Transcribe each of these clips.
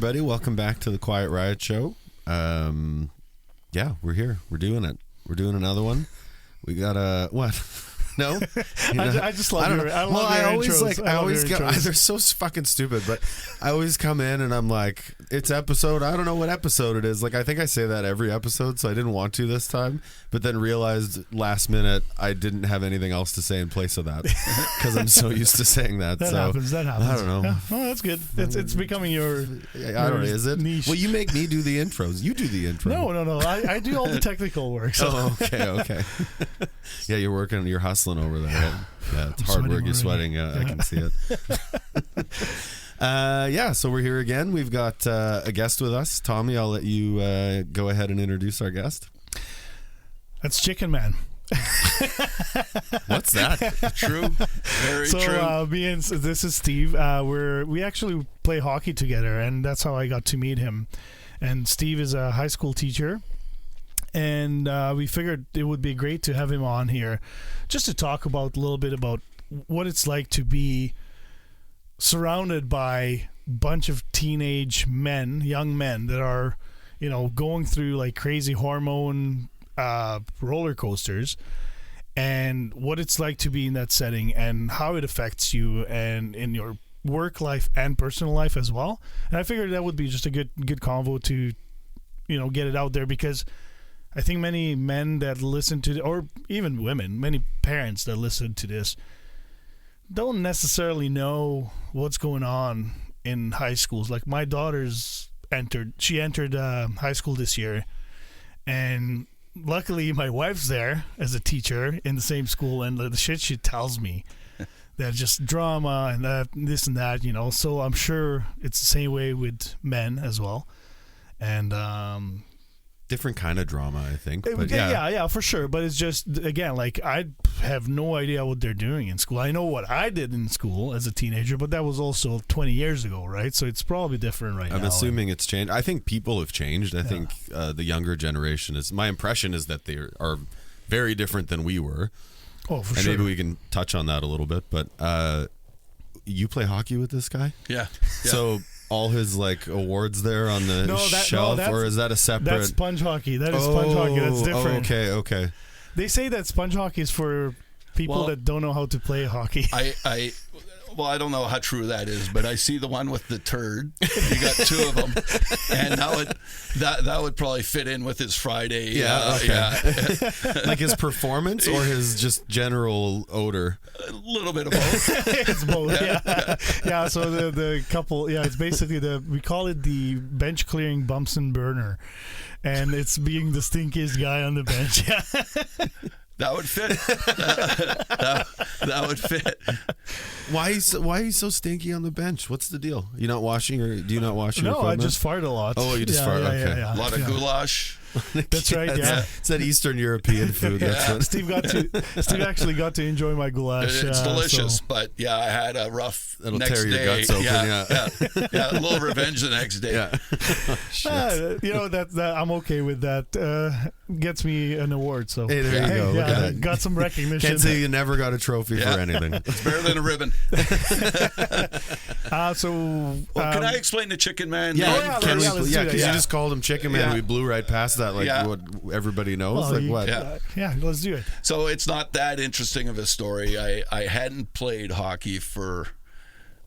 everybody. Welcome back to the Quiet Riot Show. Yeah, we're here. We're doing it. We're doing another one. We got a what? No, I just love your. I always intros. they're so fucking stupid. But I always come in and I'm like, it's episode. I don't know what episode it is. Like I think I say that every episode, so I didn't want to this time. But then realized last minute I didn't have anything else to say in place of that because I'm so used to saying that. That happens. I don't know. Yeah. Well, that's good. It's becoming your. I don't know. Is it? Niche. Well, you make me do the intros. You do the intro. No. I do all the technical work. So. Oh, okay. Yeah, you're working. You're hustling over there. Yeah, it's hard work. You're sweating. Yeah, I can see it. So we're here again. We've got a guest with us. Tommy, I'll let you go ahead and introduce our guest. That's ChickenMan. What's that? True. Very true. This is Steve. We actually play hockey together, and that's how I got to meet him. And Steve is a high school teacher. And we figured it would be great to have him on here just to talk about a little bit about what it's like to be surrounded by a bunch of teenage men, young men that are, going through like crazy hormone roller coasters, and what it's like to be in that setting and how it affects you and in your work life and personal life as well. And I figured that would be just a good convo to, get it out there, because I think many men that listen to or even women, many parents that listen to this don't necessarily know what's going on in high schools. Like my daughter's entered high school this year, and luckily my wife's there as a teacher in the same school, and the shit she tells me that just drama and that this and that, so I'm sure it's the same way with men as well. And different kind of drama, I think. But yeah, for sure. But it's just, again, like I have no idea what they're doing in school. I know what I did in school as a teenager, but that was also 20 years ago, right? So it's probably different right now. I'm assuming it's changed. I think people have changed. I think the younger generation my impression is that they are very different than we were. Oh, for and sure. Maybe we can touch on that a little bit. But you play hockey with this guy? Yeah. So all his like awards there on the shelf, or is that a separate? That's sponge hockey. That is sponge hockey. That's different. Okay. They say that sponge hockey is for people that don't know how to play hockey. I don't know how true that is, but I see the one with the turd. You got two of them, and that would probably fit in with his Friday. Yeah. Like his performance or his just general odor. A little bit of both. It's both. Yeah. So the couple. Yeah, it's basically we call it the bench clearing Bumson burner, and it's being the stinkiest guy on the bench. Yeah. That would fit. That would fit. Why are you so stinky on the bench? What's the deal? You not washing, or do you not wash your equipment? I just fart a lot. Oh, you just fart. Okay. A lot of goulash. That's right. Yeah, it's that Eastern European food. That's what. Steve actually got to enjoy my goulash. It's delicious, but I had a rough It'll next tear day. Your guts open. Yeah, a little revenge the next day. Yeah. That I'm okay with that. Gets me an award. So hey, there you go. Look at that. Got some recognition. Can't say you never got a trophy for anything. It's better than a ribbon. Can I explain the ChickenMan? Yeah, because you Yeah. just called him ChickenMan. Yeah. We blew right past that, like what everybody knows. What? Yeah, let's do it. So it's not that interesting of a story. I hadn't played hockey for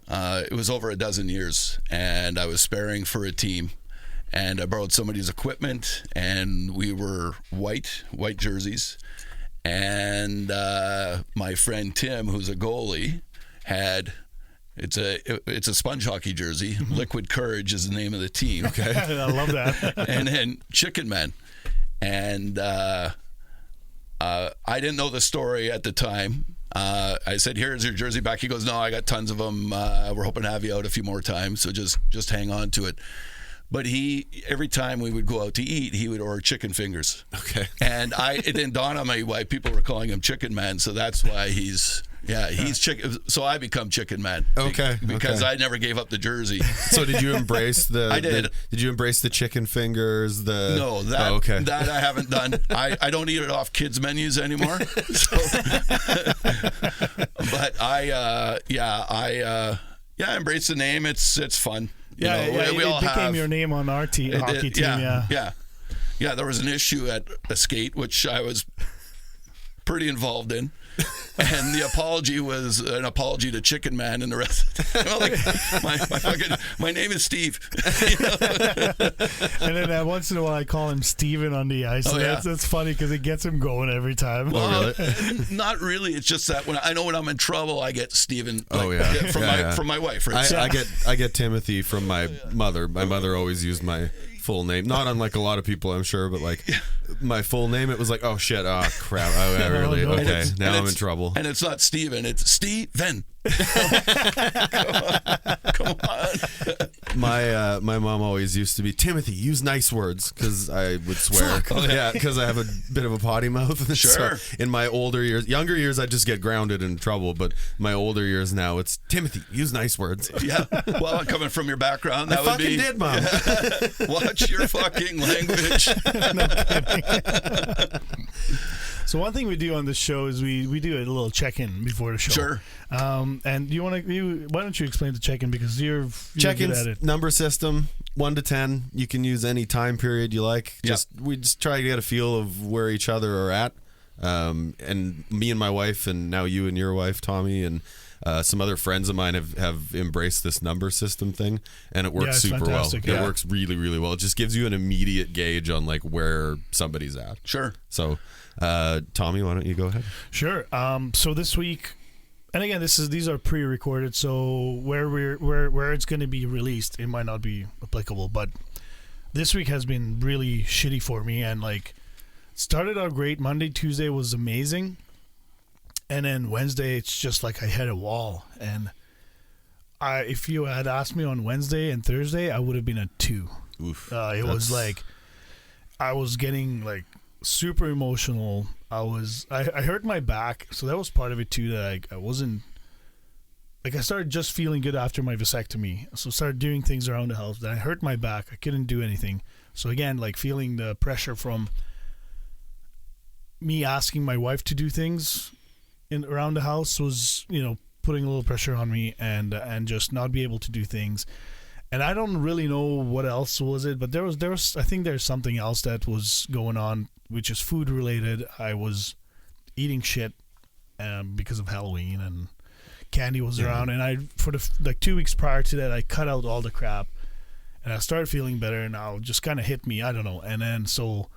it was over a dozen years, and I was sparing for a team, and I borrowed somebody's equipment, and we were white jerseys, and my friend Tim, who's a goalie, had. It's a sponge hockey jersey. Liquid Courage is the name of the team. Okay, I love that. And then ChickenMan, and I didn't know the story at the time. I said, "Here's your jersey back." He goes, "No, I got tons of them. We're hoping to have you out a few more times, so just hang on to it." But every time we would go out to eat, he would order chicken fingers. Okay. And it didn't dawn on me why people were calling him ChickenMan, so that's why he's chicken. So I become ChickenMan. Okay. Because I never gave up the jersey. So did you embrace the? I did. Did you embrace the chicken fingers? No, that I haven't done. I don't eat it off kids' menus anymore. But I embrace the name. It's fun. We all it became have. your name on our hockey team. Yeah. There was an issue at a skate which I was pretty involved in. And the apology was an apology to ChickenMan and the rest. My name is Steve. And then once in a while I call him Steven on the ice. That's funny because it gets him going every time. Well, not really. It's just that when I'm in trouble, I get Steven. From my wife. Right? I get Timothy from my mother. My mother always used my full name, not unlike a lot of people, I'm sure, but like my full name, it was like, oh shit, oh crap, oh really? Okay, now I'm in trouble. And it's not Steven, it's Steven. Come on. My mom always used to be, Timothy, use nice words, because I would swear. Yeah, because I have a bit of a potty mouth. Sure. So in my younger years, I just get grounded in trouble, but my older years now, it's Timothy, use nice words. Yeah. Well, coming from your background, that I would be. Did, Mom. Watch your fucking language. So one thing we do on this show is we do a little check-in before the show. Sure. And why don't you explain the check-in, because you're good at it. Number system, 1 to 10. You can use any time period you like. We just try to get a feel of where each other are at. And me and my wife, and now you and your wife, Tommy, and some other friends of mine have embraced this number system thing, and it works super fantastic, well. It works really, really well. It just gives you an immediate gauge on like where somebody's at. Sure. So, Tommy, why don't you go ahead? Sure. So this week, and again, these are pre-recorded, so where it's going to be released, it might not be applicable. But this week has been really shitty for me, and like started out great. Monday, Tuesday was amazing. And then Wednesday, it's just like I hit a wall. And if you had asked me on Wednesday and Thursday, I would have been a 2. Oof. Was like, I was getting like super emotional. I hurt my back, so that was part of it too. That I wasn't like, I started just feeling good after my vasectomy, so started doing things around the house. Then I hurt my back. I couldn't do anything. So again, like feeling the pressure from me asking my wife to do things around the house was, putting a little pressure on me, and just not be able to do things. And I don't really know what else was it, but there was I think there's something else that was going on, which is food related. I was eating shit because of Halloween, and candy was around, and for the 2 weeks prior to that, I cut out all the crap, and I started feeling better, and now it just kind of hit me, I don't know. And then so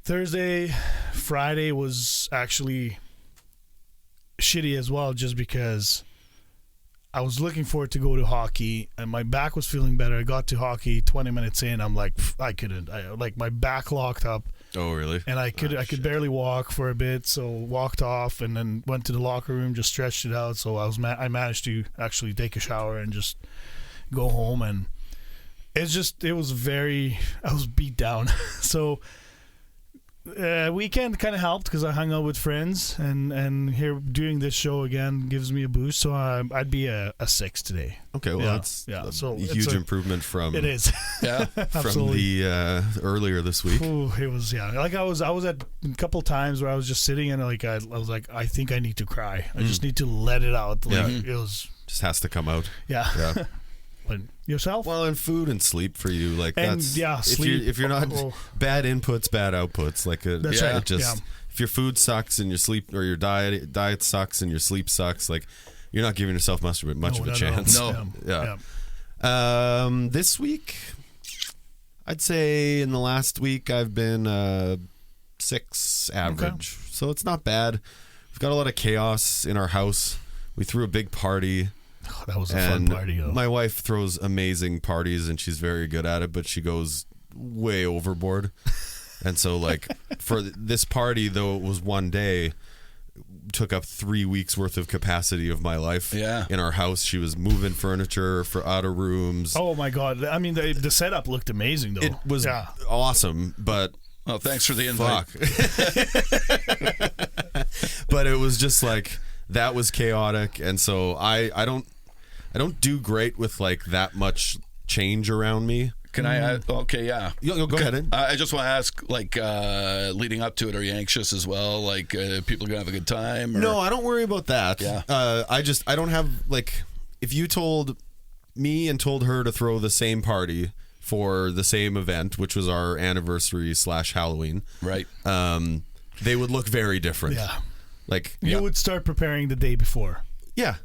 Thursday, Friday was actually shitty as well, just because I was looking forward to go to hockey, and my back was feeling better. I got to hockey 20 minutes in, I'm like, I couldn't. My back locked up. Oh, really? And I could barely walk for a bit, so walked off, and then went to the locker room, just stretched it out. So I managed to actually take a shower and just go home, and I was beat down. So weekend kind of helped because I hung out with friends, and here doing this show again gives me a boost. So I'd be a 6 today. Okay, well that's so a huge improvement from it is from the earlier this week. Ooh, it was like I was at a couple times where I was just sitting and like I was like, I think I need to cry. I just need to let it out. Like it was just has to come out. Yeah. But yourself? Well, and food and sleep for you, like sleep. If you're not bad inputs, bad outputs. Like that's right. If your food sucks and your sleep, or your diet sucks and your sleep sucks, like you're not giving yourself much of a chance. No. This week, I'd say in the last week I've been 6 average, so it's not bad. We've got a lot of chaos in our house. We threw a big party. Oh, that was a fun party, though. My wife throws amazing parties, and she's very good at it, but she goes way overboard. And so, like, for this party, though it was one day, took up 3 weeks worth of capacity of my life. In our house, she was moving furniture for outer rooms. Oh my God! I mean, the setup looked amazing, though. It was awesome, but thanks for the invite. But it was just like that was chaotic, and so I don't do great with like that much change around me. Can I? Okay, yeah. Go ahead. I just want to ask, like, leading up to it, are you anxious as well? Like, people are gonna have a good time? Or? No, I don't worry about that. Yeah. I don't have, like, if you told me and told her to throw the same party for the same event, which was our anniversary / Halloween, Right. They would look very different. Yeah. Like You would start preparing the day before. yeah.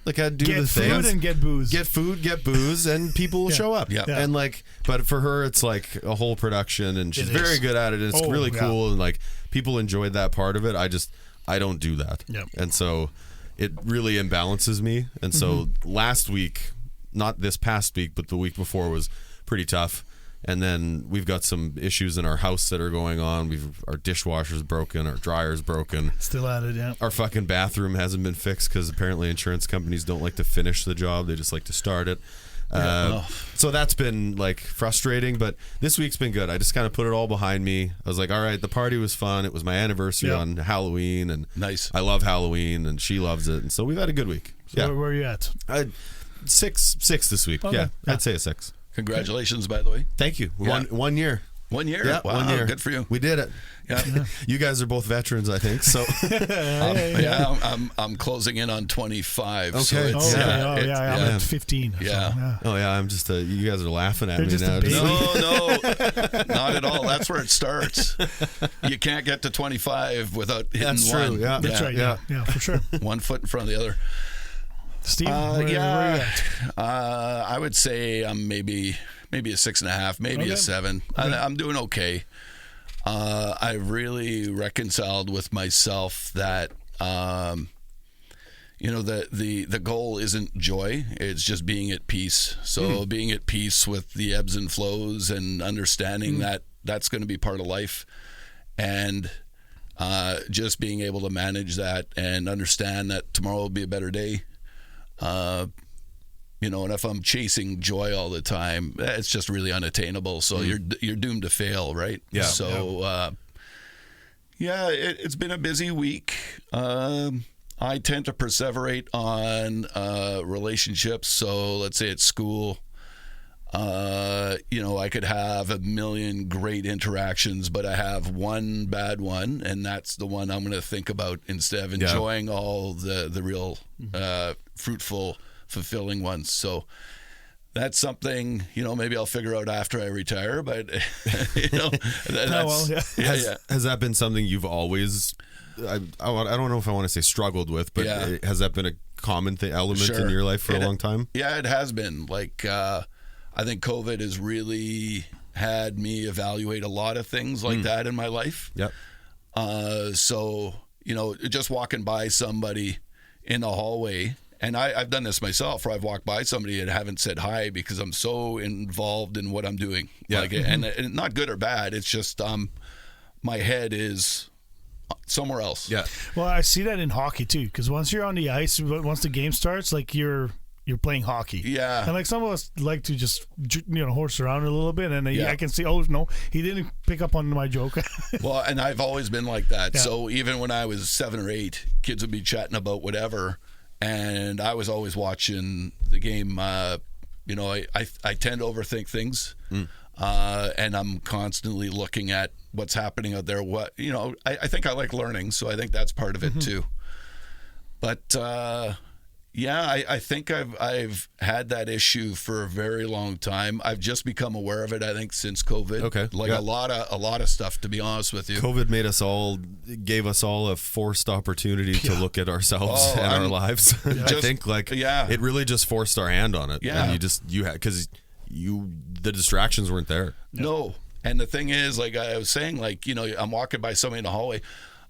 Like I'd do Get the food things. and get booze. Get food, get booze, and people will show up. Yeah. And like, but for her, it's like a whole production, and she's It is. very good at it. And it's Oh, really yeah. cool, and like people enjoyed that part of it. I don't do that. Yep. And so it really imbalances me. And so last week, not this past week, but the week before was pretty tough. And then we've got some issues in our house that are going on. Our dishwasher's broken, our dryer's broken. Still at it, yeah. Our fucking bathroom hasn't been fixed because apparently insurance companies don't like to finish the job. They just like to start it. So that's been like frustrating, but this week's been good. I just kind of put it all behind me. I was like, all right, the party was fun. It was my anniversary on Halloween, and Nice. I love Halloween, and she loves it. And so we've had a good week. So where are you at? Six this week. Okay. Yeah, Yeah. I'd say a 6. Congratulations, by the way. Thank you. Yeah. One year. 1 year. Yeah, Wow, 1 year. Good for you. We did it. Yeah. You guys are both veterans, I think. So I'm closing in on 25. So Okay. it's, I'm at 15. Yeah. oh yeah, I'm just you guys are laughing at You're me just a now. baby. No, not at all. That's where it starts. You can't get to 25 without hitting That's one. true. Yeah. That's right. Yeah. Yeah, for sure. 1 foot in front of the other. Steve, where are you at? I would say I'm maybe a 6.5, maybe a 7. I'm doing okay. I've really reconciled with myself that the goal isn't joy, it's just being at peace. So being at peace with the ebbs and flows and understanding that that's going to be part of life, and just being able to manage that and understand that tomorrow will be a better day. And if I'm chasing joy all the time, it's just really unattainable. So you're doomed to fail, right? Yeah. So, it's been a busy week. I tend to perseverate on relationships. So let's say at school, I could have a million great interactions, but I have one bad one, and that's the one I'm going to think about instead of enjoying all the real fruitful, fulfilling ones. So that's something, maybe I'll figure out after I retire, but Has that been something you've always, I don't know if I want to say struggled with, but has that been a common element in your life for a long time? Yeah, it has been. Like, I think COVID has really had me evaluate a lot of things like that in my life. Yep. So, just walking by somebody in the hallway, and I've done this myself, where I've walked by somebody and haven't said hi because I'm so involved in what I'm doing. Yeah. And not good or bad. It's just my head is somewhere else. Yeah. Well, I see that in hockey too, because once you're on the ice, once the game starts, like you're playing hockey. Yeah. And like some of us like to just horse around a little bit, and Yeah. I can see, oh no, he didn't pick up on my joke. Well, and I've always been like that. Yeah. So even when I was 7 or 8, kids would be chatting about whatever, and I was always watching the game. I tend to overthink things, and I'm constantly looking at what's happening out there. I think I like learning, so I think that's part of it too. But I think I've had that issue for a very long time. I've just become aware of it, I think, since COVID. Okay. A lot of stuff, to be honest with you. COVID gave us all a forced opportunity to look at ourselves and our lives. I think it really just forced our hand on it. Yeah. And because the distractions weren't there. No. And the thing is, like I was saying, I'm walking by somebody in the hallway.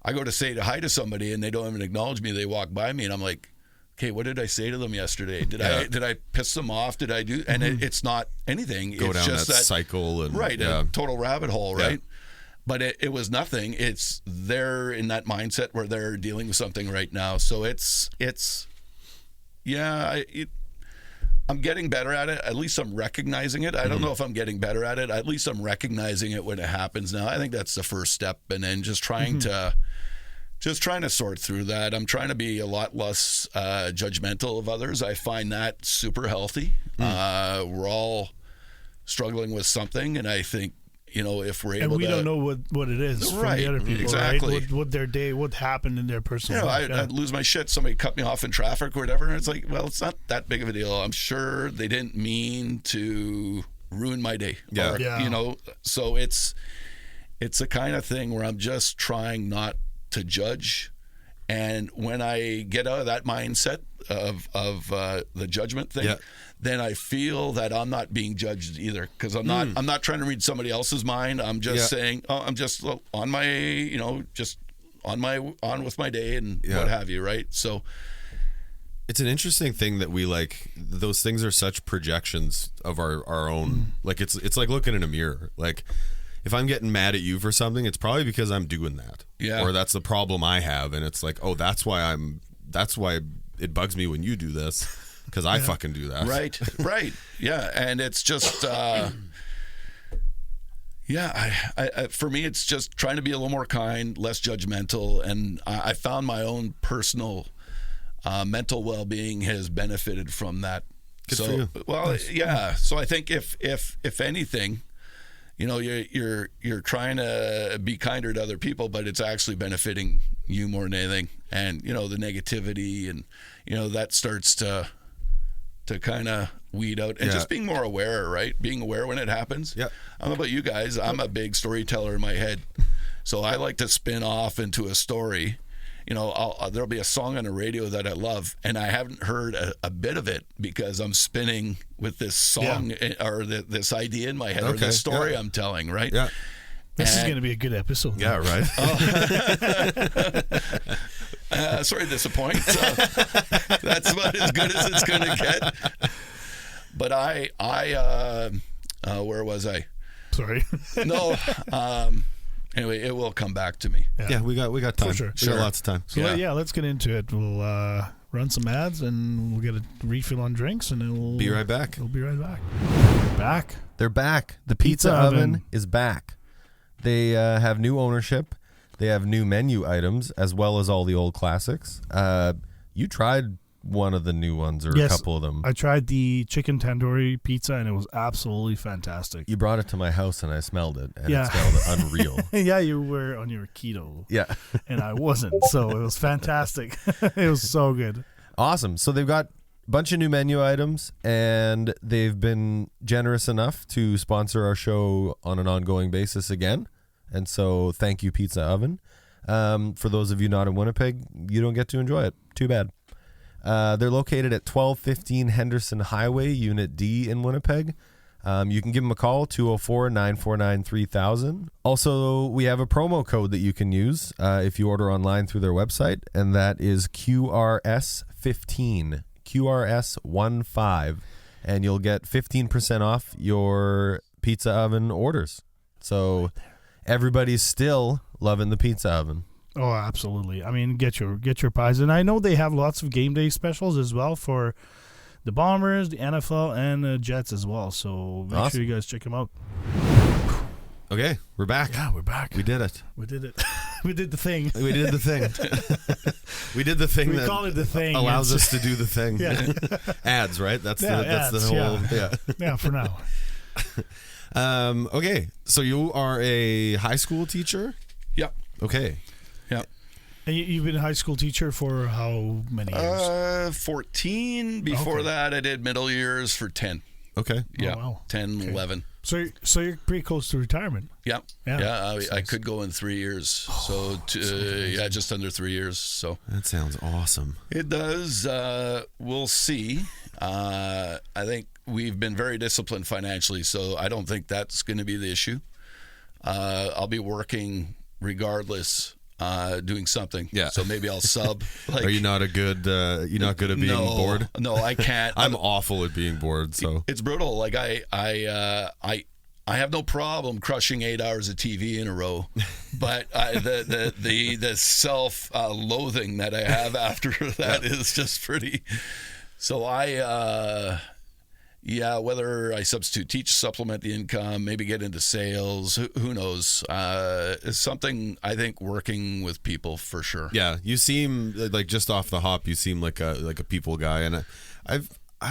I go to say hi to somebody and they don't even acknowledge me. They walk by me and I'm like, okay, what did I say to them yesterday? Did I piss them off? Did I do? And it's not anything. Go it's down just that cycle and a total rabbit hole, right? Yeah. But it was nothing. It's they're in that mindset where they're dealing with something right now. So I'm getting better at it. At least I'm recognizing it. I don't know if I'm getting better at it. At least I'm recognizing it when it happens now. I think that's the first step, and then just trying to sort through that. I'm trying to be a lot less judgmental of others. I find that super healthy. We're all struggling with something, and I think if we're And able we to, don't know what it is from Right, the other people, exactly. right? What their day, what happened in their personal life. I'd lose my shit. Somebody cut me off in traffic or whatever. And it's like, well, it's not that big of a deal. I'm sure they didn't mean to ruin my day. Yeah. Or, Yeah. So it's a kind of thing where I'm just trying not to judge. And when I get out of that mindset of the judgment thing, Yeah. then I feel that I'm not being judged either, because I'm not trying to read somebody else's mind. I'm just saying, I'm just on my, just on with my day and what have you, right? So it's an interesting thing that we like. Those things are such projections of our own. Like it's like looking in a mirror. Like if I'm getting mad at you for something, it's probably because I'm doing that. Yeah. Or that's the problem I have, and it's like, oh, that's why it bugs me when you do this, because I fucking do that. Right. Yeah, and it's just I for me it's just trying to be a little more kind, less judgmental, and I found my own personal mental well-being has benefited from that. Good for you. Well, nice. Yeah. So I think if anything, you're trying to be kinder to other people, but it's actually benefiting you more than anything. And the negativity and that starts to kind of weed out, and just being more aware, right? Being aware when it happens. Yeah. I don't know about you guys. I'm a big storyteller in my head, so I like to spin off into a story. There'll be a song on the radio that I love, and I haven't heard a bit of it because I'm spinning with this song or this idea in my head, or this story I'm telling, right? Yeah. This is going to be a good episode. Yeah, right. Sorry to disappoint. That's about as good as it's going to get. But I where was I? Sorry. No. Anyway, it will come back to me. Yeah, we got time. For sure. We got lots of time. So let's get into it. We'll run some ads and we'll get a refill on drinks, and then we'll Be right back. We'll be right back. Back. They're back. The pizza oven is back. They have new ownership. They have new menu items as well as all the old classics. You tried one of the new ones, or a couple of them. I tried the chicken tandoori pizza, and it was absolutely fantastic. You brought it to my house, and I smelled it, and it smelled unreal. Yeah, you were on your keto. Yeah. And I wasn't, so it was fantastic. It was so good. Awesome. So they've got a bunch of new menu items, and they've been generous enough to sponsor our show on an ongoing basis again. And so thank you, Pizza Oven. For those of you not in Winnipeg, you don't get to enjoy it. Too bad. They're located at 1215 Henderson Highway, Unit D in Winnipeg. You can give them a call, 204-949-3000. Also, we have a promo code that you can use if you order online through their website, and that is QRS15, QRS15, and you'll get 15% off your Pizza Oven orders. So everybody's still loving the Pizza Oven. Oh, absolutely. I mean, get your pies. And I know they have lots of game day specials as well for the Bombers, the NFL, and the Jets as well. So make sure you guys check them out. Okay, we're back. Yeah, we're back. We did it. We did it. We did the thing. We did the thing. We did the thing. We that call it the thing. allows us to do the thing. Yeah. Ads, right? That's ads, the whole. Yeah, for now. Okay, so you are a high school teacher? Yep. Okay. Yep. And you've been a high school teacher for how many years? 14. Before that, I did middle years for 10. Okay. Yeah. Oh, wow. 10, 11. So you're pretty close to retirement. Yeah. Yeah. Yeah. I could go in 3 years. So, just under 3 years. So That sounds awesome. it does. We'll see. I think we've been very disciplined financially, so I don't think that's going to be the issue. I'll be working regardless, doing something. Yeah. So maybe I'll sub. Are you not a good? You're not good at being bored? No, I can't. I'm awful at being bored. So It's brutal. Like I have no problem crushing 8 hours of TV in a row, but the self loathing that I have after that is just pretty. So whether I substitute teach, supplement the income, maybe get into sales, who knows? It's something I think working with people for sure. yeah, you seem like just off the hop. You seem like a people guy, and I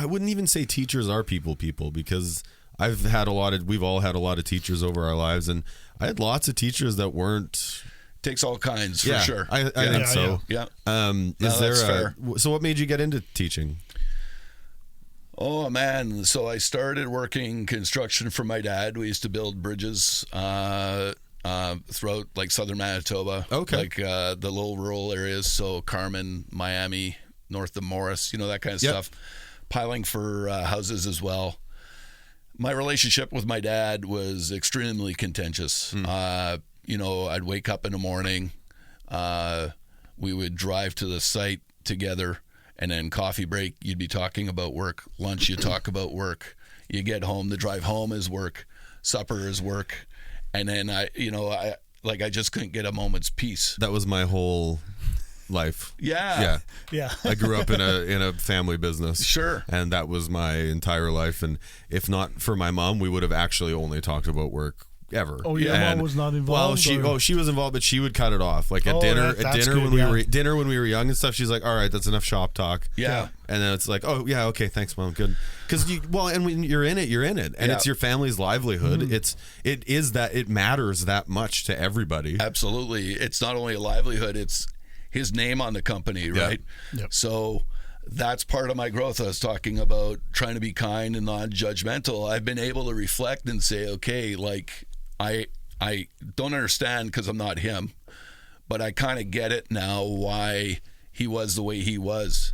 wouldn't even say teachers are people because we've all had a lot of teachers over our lives, and I had lots of teachers that weren't. Takes all kinds for sure. I think so. Yeah. Is there fair. So what made you get into teaching? Oh man! So I started working construction for my dad. We used to build bridges throughout like southern Manitoba, Okay. like the little rural areas. So Carmen, Miami, north of Morris, that kind of stuff. Piling for houses as well. My relationship with my dad was extremely contentious. I'd wake up in the morning. We would drive to the site together. And then coffee break, you'd be talking about work. Lunch, you talk about work. You get home, the drive home is work. Supper is work. And then I just couldn't get a moment's peace. That was my whole life. Yeah. I grew up in a family business. Sure. And that was my entire life. And if not for my mom, we would have actually only talked about work ever. Oh, your mom was not involved? Well, she was involved, but she would cut it off. Like at dinner when we were young and stuff, she's like, all right, that's enough shop talk. Yeah. And then it's like, oh yeah, okay, thanks, Mom, good. Because and when you're in it, and it's your family's livelihood. It matters that much to everybody. Absolutely. It's not only a livelihood, it's his name on the company, right? Yep. So that's part of my growth. I was talking about trying to be kind and non-judgmental. I've been able to reflect and say, okay, like I don't understand because I'm not him, but I kind of get it now why he was the way he was.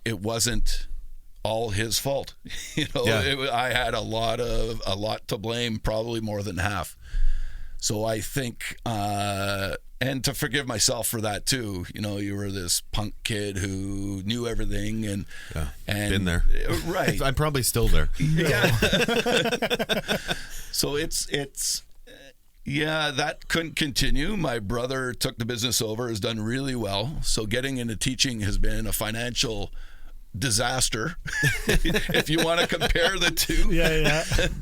It wasn't all his fault. I had a lot to blame, probably more than half. So I think, and to forgive myself for that too. You were this punk kid who knew everything and been there. Right. I'm probably still there. Yeah. So it's that couldn't continue. My brother took the business over, has done really well. So getting into teaching has been a financial disaster. If you want to compare the two.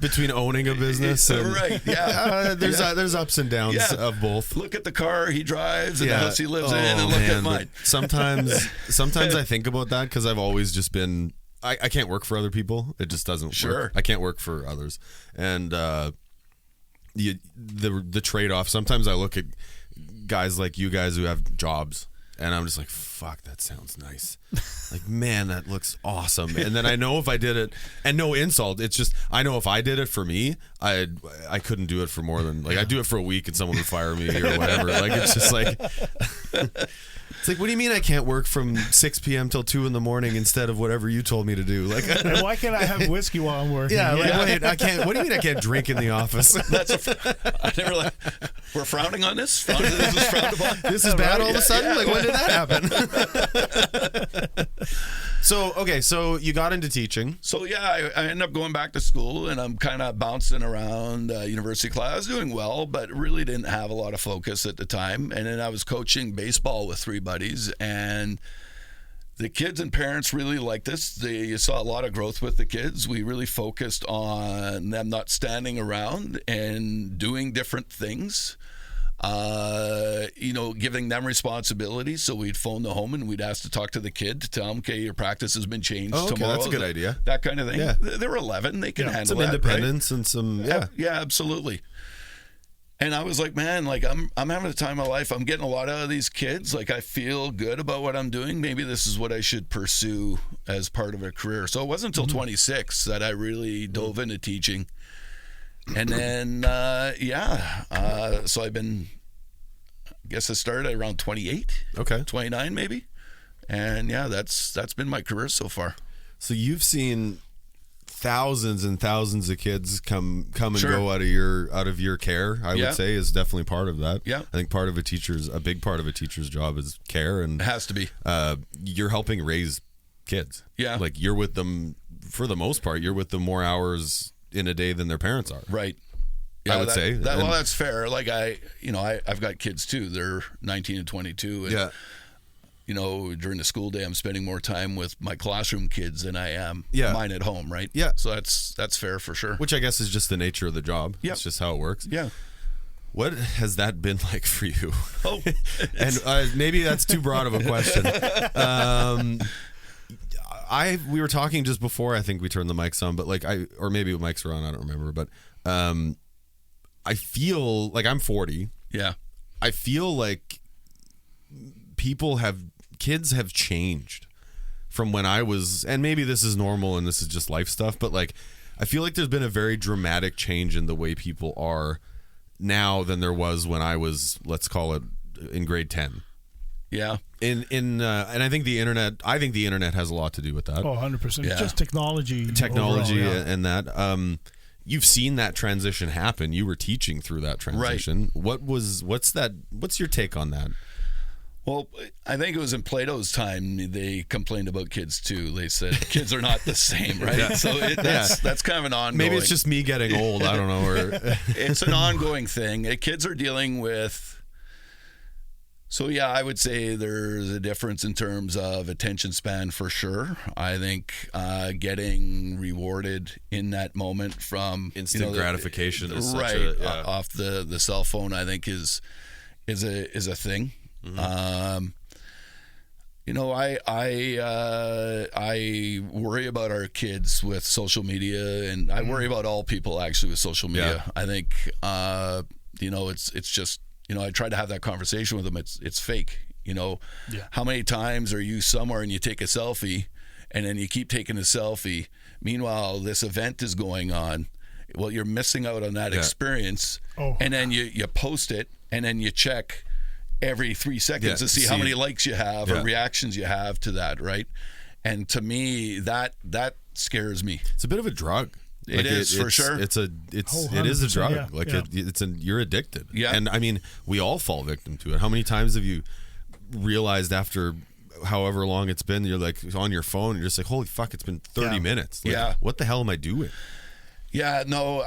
Between owning a business and right. Yeah. There's ups and downs of both. Look at the car he drives and the house he lives in, and look at mine. Sometimes I think about that because I've always just been I can't work for other people. It just doesn't work. I can't work for others. And the trade-off, sometimes I look at guys like you guys who have jobs and I'm just like, fuck, that sounds nice. Like, man, that looks awesome. And then I know if I did it, and no insult, it's just I know if I did it for me, I couldn't do it for more than, like, I'd do it for a week and someone would fire me or whatever. Like, it's just like it's like, what do you mean I can't work from 6 p.m. till 2 in the morning instead of whatever you told me to do? Like, and why can't I have whiskey while I'm working? Wait, I can't. What do you mean I can't drink in the office? I never we're frowning on this. This is frowned upon. This is bad all of a sudden. Like, when did that happen? So you got into teaching. So I ended up going back to school, and I'm kind of bouncing around university class. I was doing well, but really didn't have a lot of focus at the time. And then I was coaching baseball with 3 buddies, and the kids and parents really liked this. You saw a lot of growth with the kids. We really focused on them not standing around and doing different things. Giving them responsibility. So we'd phone the home and we'd ask to talk to the kid to tell them, okay, your practice has been changed tomorrow. That's a good idea. That kind of thing. Yeah. They're 11. They can handle some that, independence, right? And some, Yeah, absolutely. And I was like, man, like I'm having the time of my life. I'm getting a lot out of these kids. Like, I feel good about what I'm doing. Maybe this is what I should pursue as part of a career. So it wasn't until 26 that I really dove into teaching. And then, so I've been, I guess I started around 28, 29 maybe. And that's been my career so far. So you've seen thousands and thousands of kids come and go out of your care. I would say is definitely part of that. Yeah. I think a big part of a teacher's job is care, and it has to be. You're helping raise kids. Yeah. Like, you're with them for the most part. You're with them more hours in a day than their parents are. Right. Yeah, I would say. Well, that's fair. Like, I've got kids too. They're 19 and 22. And, during the school day, I'm spending more time with my classroom kids than I am mine at home, right? Yeah. So that's fair for sure. Which I guess is just the nature of the job. Yeah. It's just how it works. Yeah. What has that been like for you? we were talking just before I think we turned the mics on, but like or maybe the mics were on, I don't remember, but I feel like I'm 40. Yeah. I feel like kids have changed from when I was, and maybe this is normal and this is just life stuff, but like I feel like there's been a very dramatic change in the way people are now than there was when I was, let's call it, in grade 10. Yeah. And I think the internet has a lot to do with that. Oh, 100%. Yeah. Just technology overall, and that you've seen that transition happen. You were teaching through that transition. Right. What's your take on that? Well, I think it was in Plato's time they complained about kids too. They said kids are not the same, right? Yeah. So that's kind of an ongoing. Maybe it's just me getting old. I don't know. It's an ongoing thing. Kids are dealing with. So yeah, I would say there's a difference in terms of attention span for sure. I think getting rewarded in that moment from instant gratification is right off the cell phone, I think is a thing. Mm-hmm. I worry about our kids with social media, and I worry about all people actually with social media. Yeah. I think it's just I try to have that conversation with them. It's fake. How many times are you somewhere and you take a selfie, and then you keep taking a selfie? Meanwhile, this event is going on. Well, you're missing out on that experience, and then you post it, and then you check every 3 seconds to see how many likes you have or reactions you have to that, right? And to me, that scares me. It's a bit of a drug. It is for sure. It is a drug. You're addicted. Yeah. And I mean, we all fall victim to it. How many times have you realized after however long it's been, you're like on your phone, and you're just like, holy fuck, it's been 30 minutes. Like, what the hell am I doing? Yeah, no,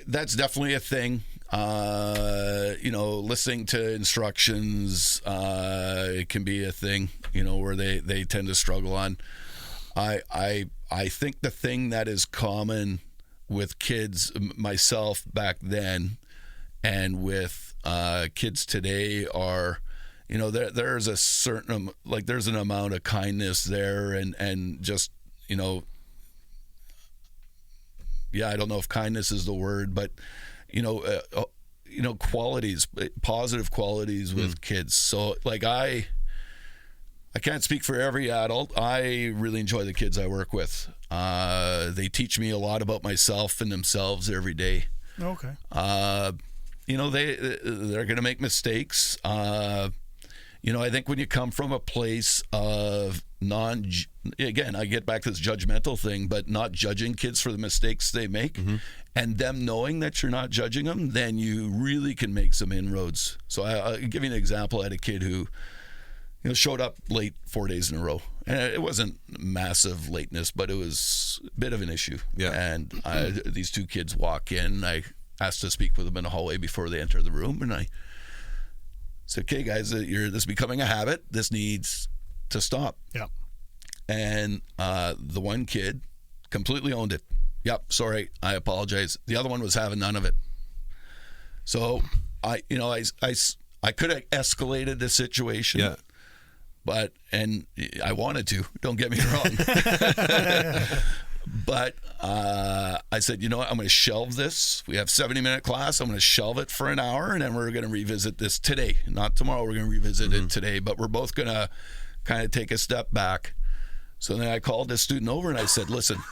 that's definitely a thing. Listening to instructions, it can be a thing, where they tend to struggle on. I think the thing that is common with kids, myself back then, and with kids today are, there's a certain, there's an amount of kindness there and just, I don't know if kindness is the word, but qualities, positive qualities with kids. So I can't speak for every adult. I really enjoy the kids I work with. They teach me a lot about myself and themselves every day. Okay. They're going to make mistakes. I think when you come from a place of again, I get back to this judgmental thing, but not judging kids for the mistakes they make, and them knowing that you're not judging them, then you really can make some inroads. So I'll give you an example. I had a kid who showed up late 4 days in a row, and it wasn't massive lateness, but it was a bit of an issue. Yeah. And these two kids walk in. I asked to speak with them in the hallway before they enter the room, and I said, "Okay, guys, this is becoming a habit. This needs to stop." Yeah. And the one kid completely owned it. Yep, sorry, I apologize. The other one was having none of it. So I could have escalated the situation. Yeah. And I wanted to, don't get me wrong. But I said, I'm going to shelve this. We have 70-minute class. I'm going to shelve it for an hour, and then we're going to revisit this today. Not tomorrow. We're going to revisit it today. But we're both going to kind of take a step back. So then I called this student over, and I said, listen,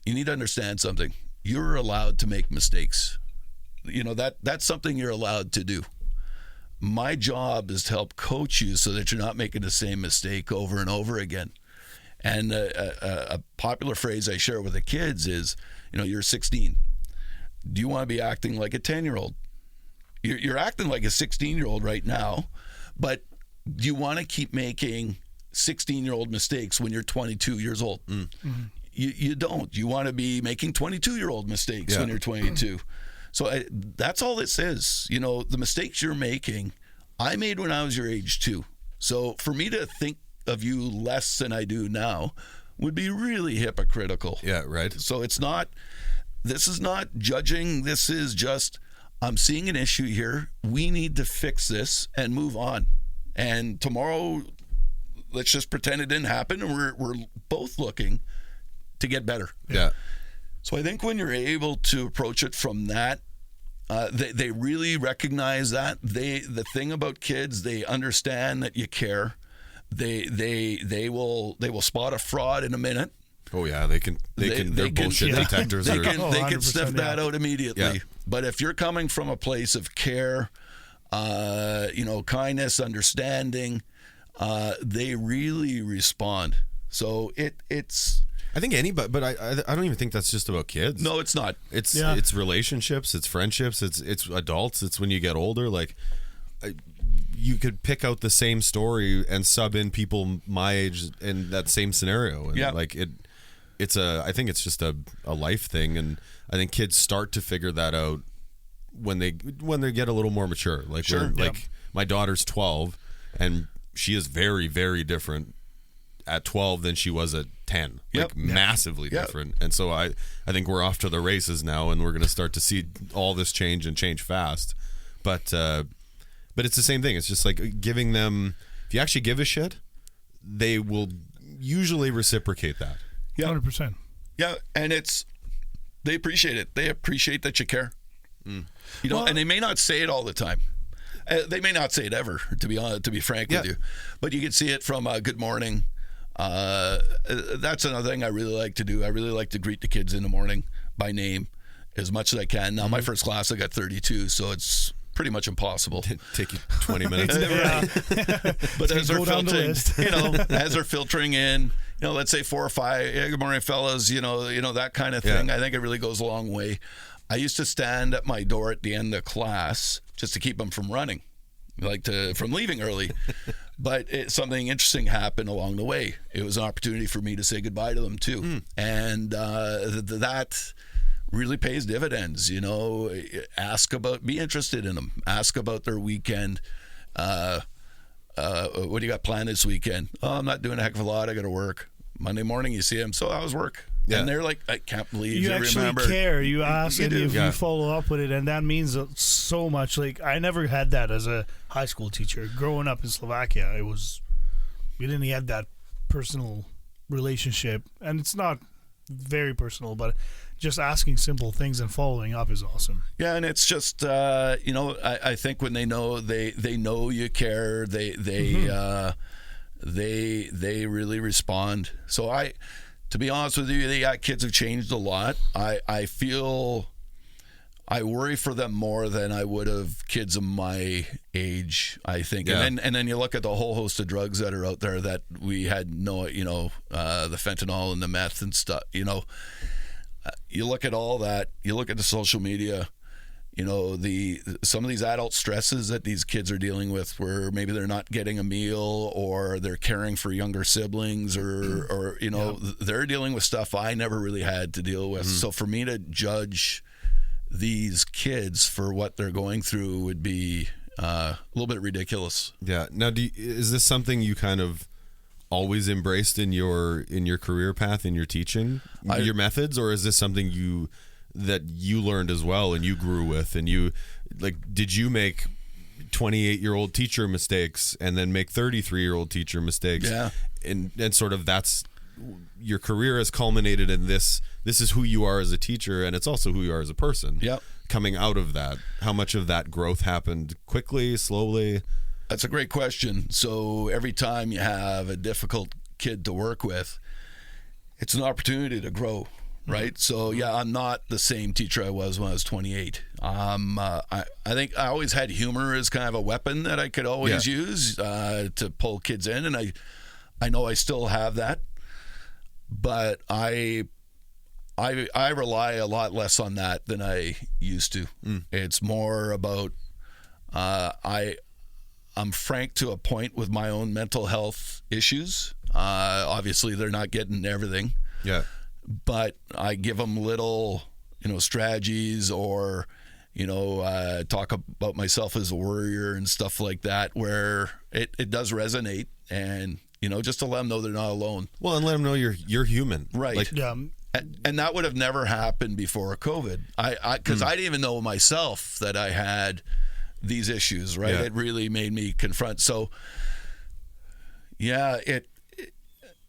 you need to understand something. You're allowed to make mistakes. That's something you're allowed to do. My job is to help coach you so that you're not making the same mistake over and over again. And a popular phrase I share with the kids is, you're 16. Do you want to be acting like a 10-year-old? You're acting like a 16-year-old right now, but do you want to keep making 16-year-old mistakes when you're 22 years old? You don't. You want to be making 22-year-old mistakes when you're 22. So that's all this is. The mistakes you're making, I made when I was your age too. So for me to think of you less than I do now would be really hypocritical. Yeah, right. So this is not judging. This is just, I'm seeing an issue here. We need to fix this and move on. And tomorrow, let's just pretend it didn't happen, and we're both looking to get better. Yeah. So I think when you're able to approach it from that, they really recognize that. The thing about kids, they understand that you care. They will spot a fraud in a minute. Oh yeah, they can. Their bullshit detectors They are. can sniff that out immediately. Yeah. But if you're coming from a place of care, kindness, understanding, they really respond. So it's. I think anybody, but I don't even think that's just about kids. No, it's not. It's relationships, it's friendships, it's adults. It's when you get older. Like you could pick out the same story and sub in people my age in that same scenario. And like I think it's just a life thing, and I think kids start to figure that out when they get a little more mature. Like like my daughter's 12, and she is very, very different at 12 than she was at 10. Like massively different. And so I think we're off to the races now, and we're going to start to see all this change and change fast. But it's the same thing. It's just like giving them, if you actually give a shit, they will usually reciprocate that. Yeah, 100%. Yeah, and they appreciate it. They appreciate that you care. And they may not say it all the time. They may not say it ever, to be frank with you. But you can see it from Good Morning. That's another thing I really like to do. I really like to greet the kids in the morning by name as much as I can. Now, my first class, I got 32, so it's pretty much impossible. Take you 20 minutes. But as they're filtering, as they're filtering in, let's say 4 or 5. Good morning, fellas. That kind of thing. I think it really goes a long way. I used to stand at my door at the end of class just to keep them from running, from leaving early. But something interesting happened along the way. It was an opportunity for me to say goodbye to them too, and that really pays dividends. Be interested in them. Ask about their weekend. What do you got planned this weekend? Oh, I'm not doing a heck of a lot. I got to work. Monday morning, you see them. So how was work? Yeah. And they're like, I can't believe you actually remember. care. You ask, and you follow up with it, and that means so much. Like, I never had that as a high school teacher. Growing up in Slovakia, we didn't have that personal relationship, and it's not very personal, but just asking simple things and following up is awesome. Yeah, and it's just I think when they know you care, they really respond. So to be honest with you, kids have changed a lot. I feel I worry for them more than I would have kids of my age, I think. Yeah. And then you look at the whole host of drugs that are out there that we had the fentanyl and the meth and stuff, you look at all that, you look at the social media, some of these adult stresses that these kids are dealing with, where maybe they're not getting a meal, or they're caring for younger siblings, or they're dealing with stuff I never really had to deal with. So for me to judge these kids for what they're going through would be a little bit ridiculous. Yeah. Now, is this something you kind of always embraced in your career path, in your teaching, your methods, or is this something that you learned as well and you grew with, and did you make 28-year-old teacher mistakes and then make 33-year-old teacher mistakes? Yeah. And sort of that's your career has culminated in this is who you are as a teacher, and it's also who you are as a person. Yeah. Coming out of that, how much of that growth happened quickly, slowly? That's a great question. So every time you have a difficult kid to work with, it's an opportunity to grow, right? So yeah, I'm not the same teacher I was when I was 28. I think I always had humor as kind of a weapon that I could always use to pull kids in, and I know I still have that, but I rely a lot less on that than I used to. It's more about I'm frank to a point with my own mental health issues. Obviously, they're not getting everything. Yeah. But I give them little, strategies, or, talk about myself as a warrior and stuff like that, where it does resonate, and, just to let them know they're not alone. Well, and let them know you're human. Right. And that would have never happened before COVID. Because I didn't even know myself that I had these issues, right? Yeah. It really made me confront. So, Yeah,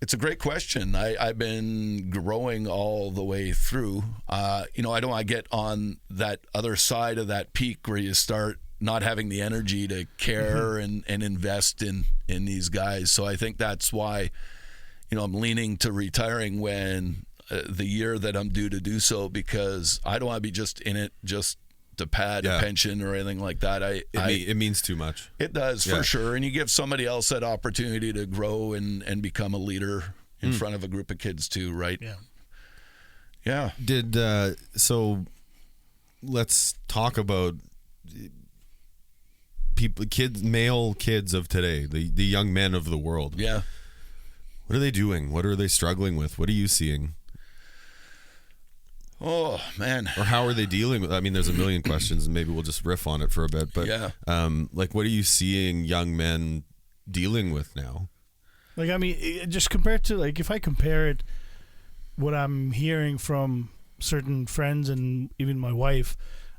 it's a great question. I've been growing all the way through. I don't want to get on that other side of that peak where you start not having the energy to care and invest in these guys. So I think that's why, I'm leaning to retiring when the year that I'm due to do so, because I don't want to be just in it just to pad a pension or anything like that. It means too much. It does, for sure. And you give somebody else that opportunity to grow and become a leader in front of a group of kids too, right? Yeah. So let's talk about male kids of today, the young men of the world. Yeah. What are they doing? What are they struggling with? What are you seeing? Oh, man. Or how are they dealing with? I mean, there's a million questions, and maybe we'll just riff on it for a bit. But what are you seeing young men dealing with now? Like, I mean, just compared to, like, if I compare it, what I'm hearing from certain friends and even my wife,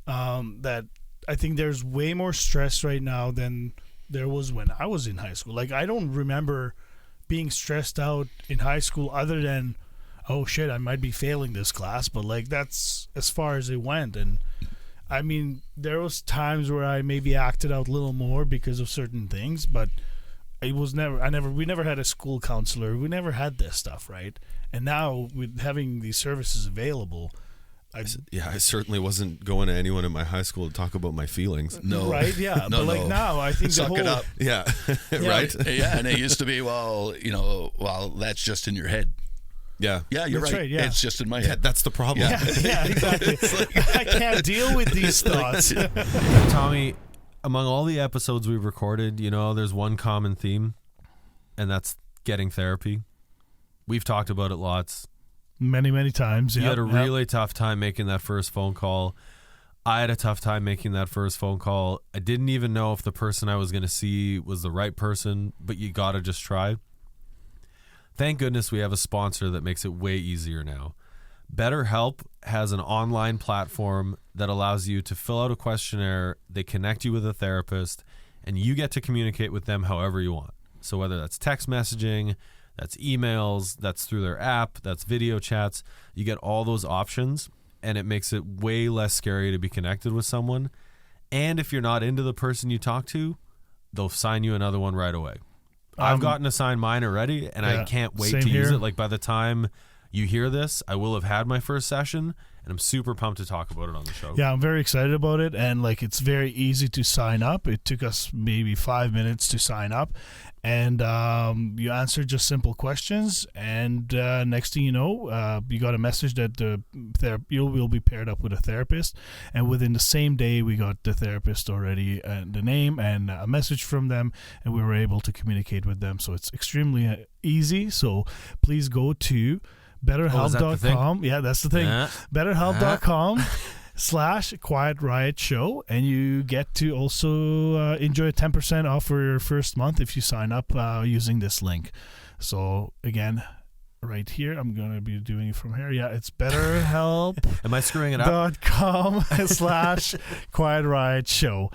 that I think there's way more stress right now than there was when I was in high school. Like, I don't remember being stressed out in high school other than, oh shit, I might be failing this class, but like that's as far as it went. And I mean, there was times where I maybe acted out a little more because of certain things, but it was we never had a school counselor. We never had this stuff, right? And now with having these services available, I certainly wasn't going to anyone in my high school to talk about my feelings. No. Right? Yeah. No, but like now, I think Suck it up. Yeah. Right? Yeah, and it used to be, that's just in your head. Yeah. Yeah, you're right. Yeah. It's just in my head. That's the problem. Yeah, exactly. I can't deal with these thoughts. Tommy, among all the episodes we've recorded, there's one common theme, and that's getting therapy. We've talked about it lots. Many times. You had a really tough time making that first phone call. I had a tough time making that first phone call. I didn't even know if the person I was going to see was the right person, but you got to just try. Thank goodness we have a sponsor that makes it way easier now. BetterHelp has an online platform that allows you to fill out a questionnaire. They connect you with a therapist, and you get to communicate with them however you want. So whether that's text messaging, that's emails, that's through their app, that's video chats, you get all those options, and it makes it way less scary to be connected with someone. And if you're not into the person you talk to, they'll sign you another one right away. I've gotten assigned mine already, and I can't wait to use it. Like, by the time you hear this, I will have had my first session, and I'm super pumped to talk about it on the show. Yeah, I'm very excited about it, and like it's very easy to sign up. It took us maybe 5 minutes to sign up, and you answer just simple questions, and next thing you know, you got a message that you will be paired up with a therapist, and within the same day, we got the therapist already, the name and a message from them, and we were able to communicate with them. So it's extremely easy. So please go to BetterHelp.com. Yeah, that's the thing. BetterHelp.com/Quiet Riot Show, and you get to also enjoy 10% off for your first month if you sign up using this link. So again, right here, I'm going to be doing it from here. Yeah, it's BetterHelp. Am I screwing it up? .com/Quiet Riot Show.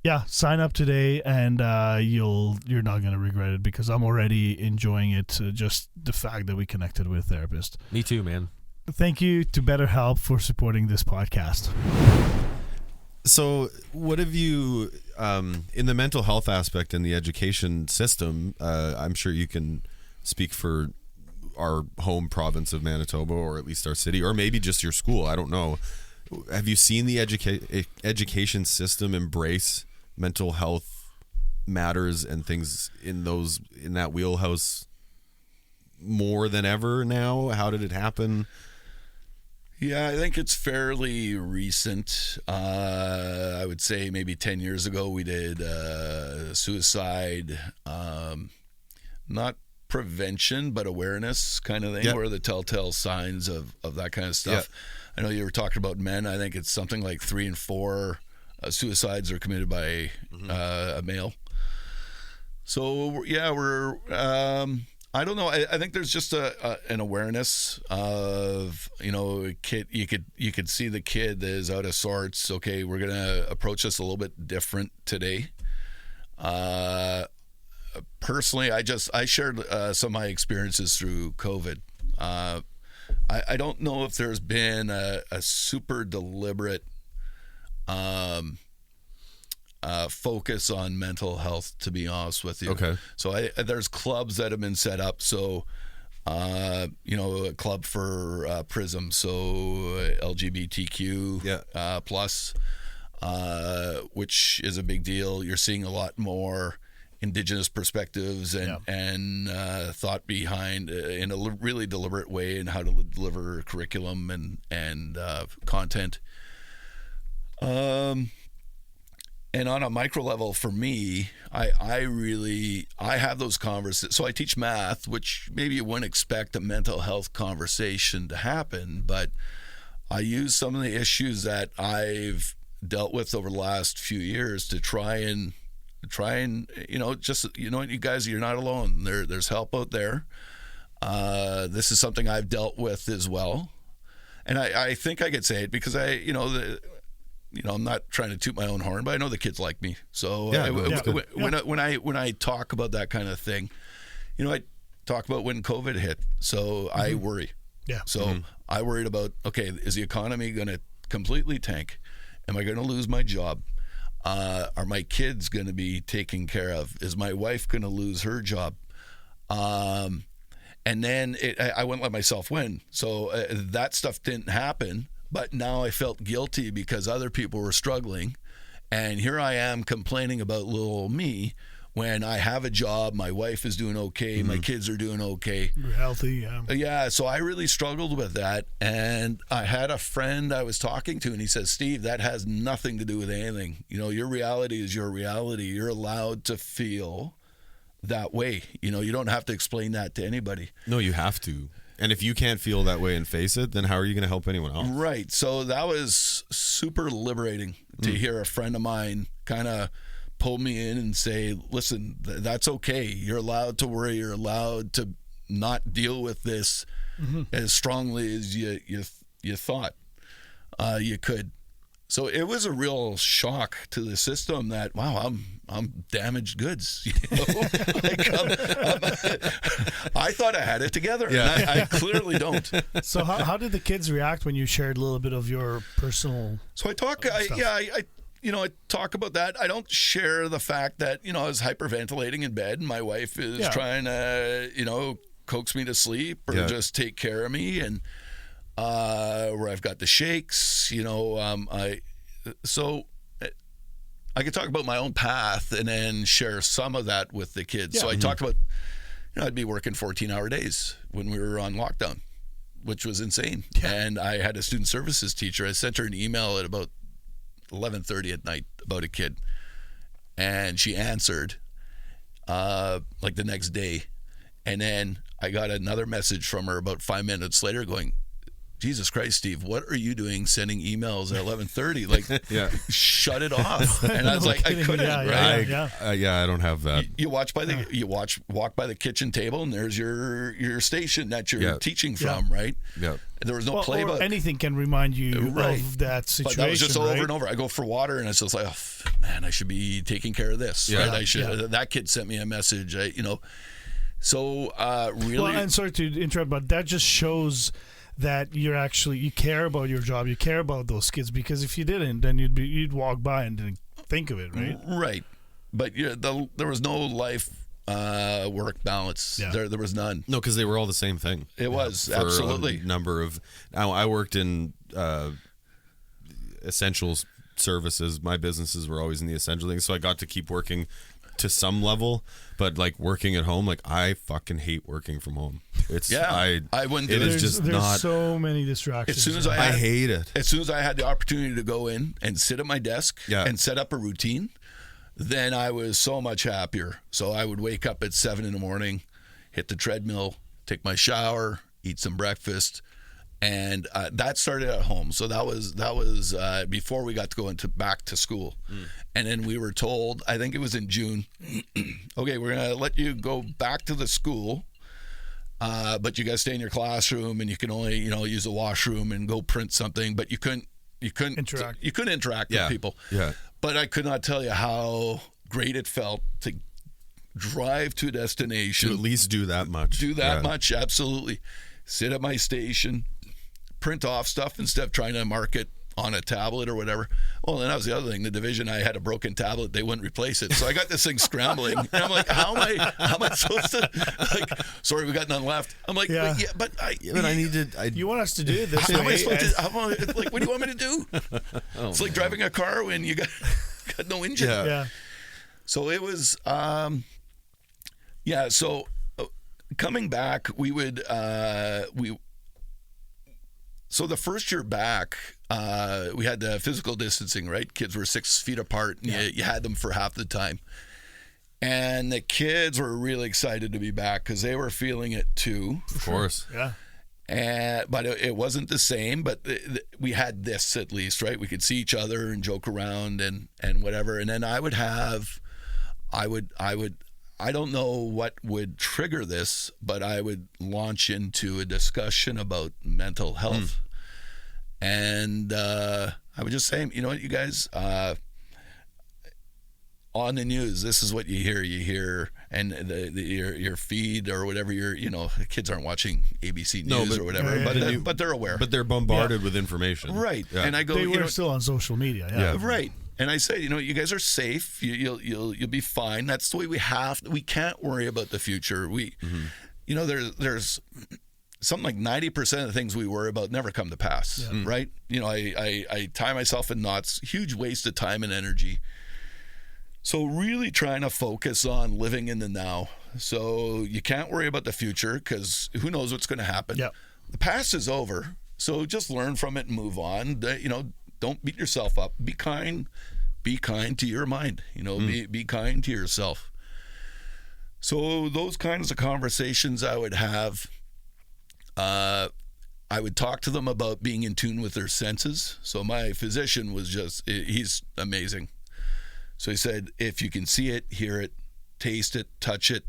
Yeah, sign up today, and you're not going to regret it, because I'm already enjoying it. Just the fact that we connected with a therapist. Me too, man. Thank you to BetterHelp for supporting this podcast. So what have you, in the mental health aspect in the education system, I'm sure you can speak for our home province of Manitoba, or at least our city, or maybe just your school, I don't know. Have you seen the education system embrace mental health matters and things in that wheelhouse more than ever now? How did it happen? Yeah, I think it's fairly recent. I would say maybe 10 years ago we did suicide, not prevention, but awareness kind of thing. Yep. What are the telltale signs of that kind of stuff? Yep. I know you were talking about men. I think it's something like 3 in 4 suicides are committed by a male. So yeah, we're I don't know. I think there's just an awareness of, a kid. You could see the kid that is out of sorts. Okay, we're gonna approach this a little bit different today. personally, I shared some of my experiences through COVID. I don't know if there's been a super deliberate focus on mental health, to be honest with you. Okay. So there's clubs that have been set up. So, a club for PRISM, so LGBTQ plus, which is a big deal. You're seeing a lot more Indigenous perspectives and thought behind in a really deliberate way in how to deliver curriculum and content. And on a micro level, for me, I have those conversations. So I teach math, which maybe you wouldn't expect a mental health conversation to happen, but I use some of the issues that I've dealt with over the last few years to try and you guys, you're not alone. There's help out there. This is something I've dealt with as well, and I think I could say it because I'm not trying to toot my own horn, but I know the kids like me. So when I talk about that kind of thing, I talk about when COVID hit. So I worry. Yeah. So I worried about, okay, is the economy going to completely tank? Am I going to lose my job? Are my kids going to be taken care of? Is my wife going to lose her job? And then I wouldn't let myself win. So that stuff didn't happen. But now I felt guilty because other people were struggling. And here I am complaining about little me when I have a job, my wife is doing okay, my kids are doing okay. You're healthy, yeah. Yeah, so I really struggled with that. And I had a friend I was talking to, and he says, Steve, that has nothing to do with anything. Your reality is your reality. You're allowed to feel that way. You don't have to explain that to anybody. No, you have to. And if you can't feel that way and face it, then how are you going to help anyone else? Right. So that was super liberating to hear a friend of mine kind of pull me in and say, listen, that's okay. You're allowed to worry. You're allowed to not deal with this as strongly as you thought you could. So it was a real shock to the system that, wow, I'm damaged goods. I thought I had it together, and I clearly don't. So how did the kids react when you shared a little bit of your personal? So I talk, I talk about that. I don't share the fact that I was hyperventilating in bed, and my wife is trying to coax me to sleep or just take care of me, and where I've got the shakes. I could talk about my own path and then share some of that with the kids. So I talked about, I'd be working 14-hour days when we were on lockdown, which was insane. Yeah. And I had a student services teacher. I sent her an email at about 11:30 at night about a kid, and she answered like the next day. And then I got another message from her about 5 minutes later going, Jesus Christ, Steve, what are you doing sending emails at 11:30? Like, shut it off. And I was like, I couldn't. I don't have that. You walk by the kitchen table, and there's your station that you're teaching from, right? Yeah. There was no play, but anything can remind you of that situation. But that was just over and over. I go for water, and it's just like, oh man, I should be taking care of this. Right? I should. That kid sent me a message. So really. Well, and sorry to interrupt, but that just shows that you care about your job, you care about those kids, because if you didn't, then you'd walk by and didn't think of it, right? Right. But there was no life work balance. Yeah. There was none. No, because they were all the same thing. It was absolutely a number of. I worked in essential services. My businesses were always in the essential things, so I got to keep working to some level, but like working at home, like I fucking hate working from home. It's I wouldn't do it. There's so many distractions. As soon as I hate it. As soon as I had the opportunity to go in and sit at my desk and set up a routine, then I was so much happier. So I would wake up at 7 a.m, hit the treadmill, take my shower, eat some breakfast, and that started at home. So that was before we got to go back to school. And then we were told, I think it was in June, okay, we're gonna let you go back to the school, but you gotta stay in your classroom, and you can only use the washroom and go print something, but you couldn't interact. You couldn't interact with people. Yeah. But I could not tell you how great it felt to drive to a destination. To at least do that much. Do that much, absolutely. Sit at my station, print off stuff instead of trying to mark it on a tablet or whatever. Well, and that was the other thing. The division, I had a broken tablet. They wouldn't replace it. So I got this thing scrambling. And I'm like, how am I supposed to, like, sorry, we got none left. I'm like, Yeah. but I need to. You want us to do it this how am I way? supposed to, like, what do you want me to do? It's like driving a car when you got no engine. Yeah. Yeah. So it was, so coming back, we would, so the first year back, we had the physical distancing, right? Kids were 6 feet apart, and you had them for half the time. And the kids were really excited to be back because they were feeling it too. Of course. Yeah. But it wasn't the same, but we had this at least, right? We could see each other and joke around and whatever. And then I don't know what would trigger this, but I would launch into a discussion about mental health. And I would just say, you know what, you guys, on the news, this is what you hear, and your feed or whatever, the kids aren't watching ABC News or whatever, but they're aware. But they're bombarded with information. Right. Yeah. And I go, They were still on social media. Yeah. right. And I say, you guys are safe. You'll be fine. That's the way we can't worry about the future. There's something like 90% of the things we worry about never come to pass, right? I tie myself in knots, huge waste of time and energy. So really trying to focus on living in the now. So you can't worry about the future because who knows what's going to happen. Yep. The past is over. So just learn from it and move on. Don't beat yourself up. Be kind to your mind. Be kind to yourself. So those kinds of conversations I would have. I would talk to them about being in tune with their senses. So my physician he's amazing. So he said, if you can see it, hear it, taste it, touch it.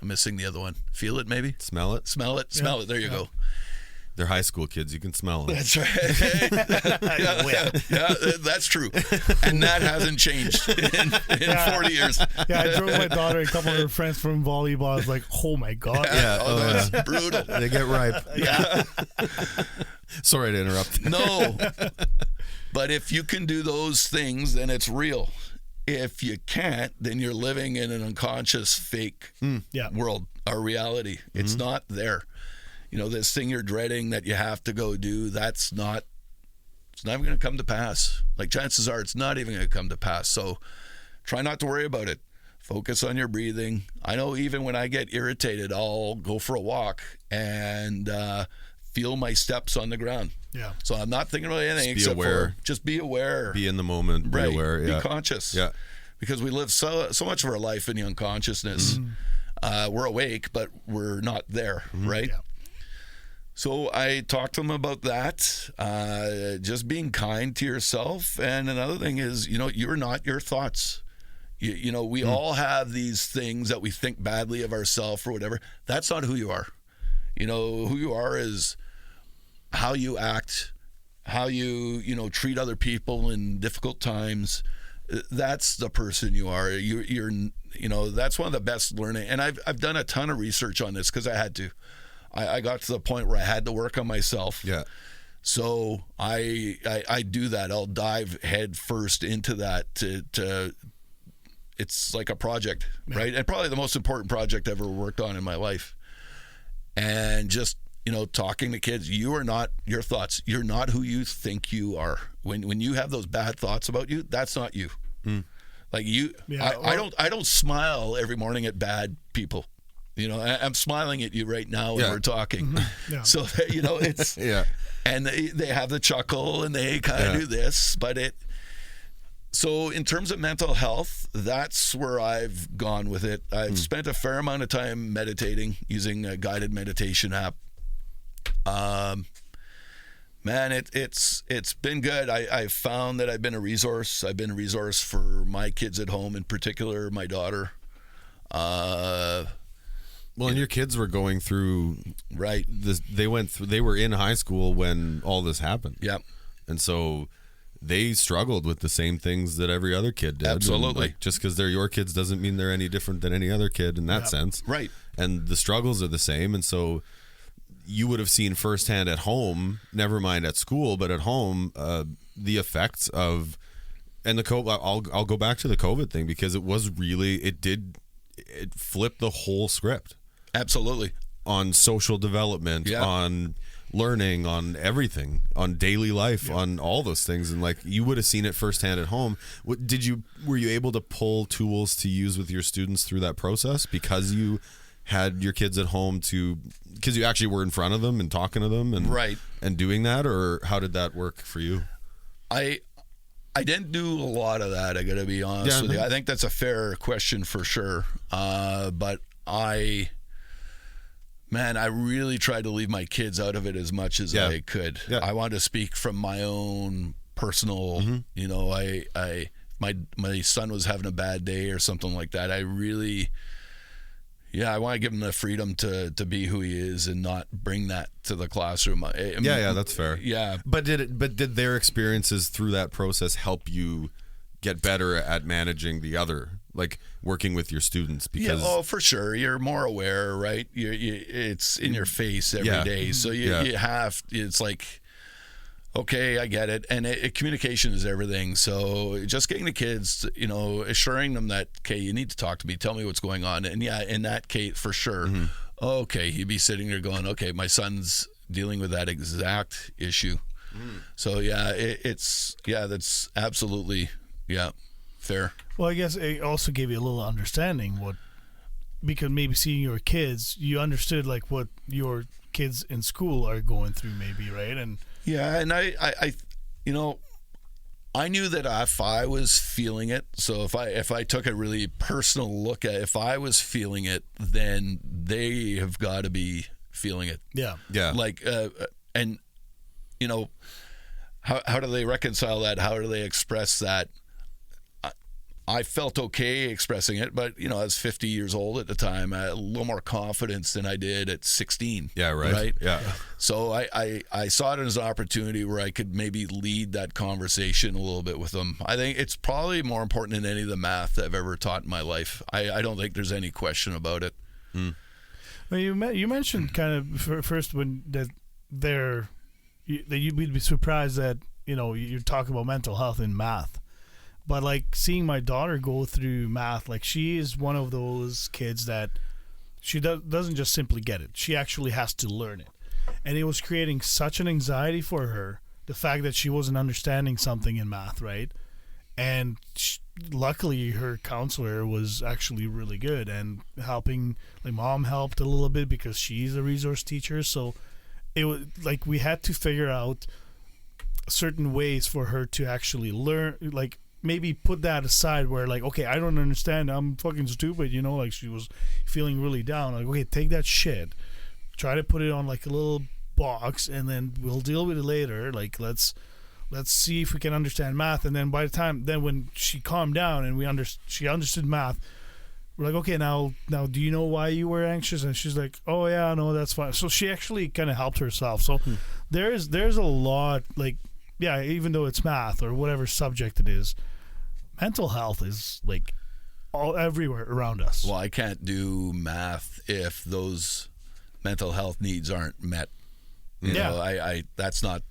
I'm missing the other one. Feel it, maybe? Smell it. Smell it. Smell it. There you go. They're high school kids. You can smell them. That's right. yeah, that's true. And that hasn't changed in 40 years. Yeah, I drove my daughter and a couple of her friends from volleyball. I was like, oh my God. That's brutal. They get ripe. Yeah. Sorry to interrupt. No. But if you can do those things, then it's real. If you can't, then you're living in an unconscious fake world or reality. It's not there. This thing you're dreading that you have to go do, it's not even going to come to pass. Like chances are it's not even going to come to pass. So try not to worry about it. Focus on your breathing. I know even when I get irritated, I'll go for a walk and feel my steps on the ground. Yeah. So I'm not thinking about anything Just be aware. Just be aware. Be in the moment. Be aware. Yeah. Be conscious. Yeah. Because we live so much of our life in the unconsciousness. We're awake, but we're not there, right? Yeah. So I talked to them about that, just being kind to yourself. And another thing is, you're not your thoughts. We all have these things that we think badly of ourselves or whatever. That's not who you are. Who you are is how you act, how you treat other people in difficult times. That's the person you are. You're that's one of the best learning. And I've done a ton of research on this because I had to. I got to the point where I had to work on myself. Yeah. So I do that. I'll dive head first into that. It's like a project, right? And probably the most important project I've ever worked on in my life. And just talking to kids, you are not your thoughts. You're not who you think you are. When you have those bad thoughts about you, that's not you. Like you, I don't smile every morning at bad people. I'm smiling at you right now when we're talking. Yeah. So it's and they have the chuckle and they kind of do this, but So in terms of mental health, that's where I've gone with it. I've spent a fair amount of time meditating using a guided meditation app. Man, it's been good. I found that I've been a resource. I've been a resource for my kids at home, in particular, my daughter. Well, and your kids were going through right. This. They were in high school when all this happened. Yep. And so they struggled with the same things that every other kid did. Absolutely. And, like, just because they're your kids doesn't mean they're any different than any other kid in that sense. Right. And the struggles are the same. And so you would have seen firsthand at home, never mind at school, but at home, the effects of, and the COVID, I'll go back to the COVID thing because it was really, it flipped the whole script. Absolutely. On social development, on learning, on everything, on daily life, on all those things. And like, you would have seen it firsthand at home. Were you able to pull tools to use with your students through that process because you had your kids at home because you actually were in front of them and talking to them and doing that? Or how did that work for you? I didn't do a lot of that, I gotta be honest with you. I think that's a fair question for sure. But I really tried to leave my kids out of it as much as I could. Yeah. I wanted to speak from my own personal, you know, my son was having a bad day or something like that. I want to give him the freedom to be who he is and not bring that to the classroom. That's fair. Yeah. But did their experiences through that process help you get better at managing the other, like working with your students? Because for sure, you're more aware, right? It's in your face every day, so you have. It's like, okay, I get it, and communication is everything. So just getting the kids, you know, assuring them that, okay, you need to talk to me, tell me what's going on, and in that case, for sure, okay, you'd be sitting there going, okay, my son's dealing with that exact issue. So that's absolutely. Yeah, fair. Well, I guess it also gave you a little understanding because maybe seeing your kids, you understood like what your kids in school are going through, maybe, right? And and I you know, I knew that if I was feeling it, so if I took a really personal look at if I was feeling it, then they have got to be feeling it. Yeah. Like, and you know, how do they reconcile that? How do they express that? I felt okay expressing it, but, you know, I was 50 years old at the time. I had a little more confidence than I did at 16. Yeah, right? Yeah. So I saw it as an opportunity where I could maybe lead that conversation a little bit with them. I think it's probably more important than any of the math I've ever taught in my life. I don't think there's any question about it. Well, you mentioned kind of first when that you'd be surprised that, you know, you're talking about mental health in math. But like seeing my daughter go through math, like she is one of those kids that she doesn't just simply get it. She actually has to learn it. And it was creating such an anxiety for her, the fact that she wasn't understanding something in math, right? And luckily her counselor was actually really good and helping. Like mom helped a little bit because she's a resource teacher. So it was like we had to figure out certain ways for her to actually learn, like maybe put that aside where like, okay, I don't understand, I'm fucking stupid, you know, like she was feeling really down. Like, okay, take that shit, try to put it on like a little box and then we'll deal with it later. Like let's see if we can understand math. And then by the time when she calmed down and she understood math, we're like, okay, now do you know why you were anxious? And she's like, oh yeah, no, that's fine. So she actually kind of helped herself. So there's a lot, like, yeah, even though it's math or whatever subject it is, mental health is like all everywhere around us. Well, I can't do math if those mental health needs aren't met. You know, I that's not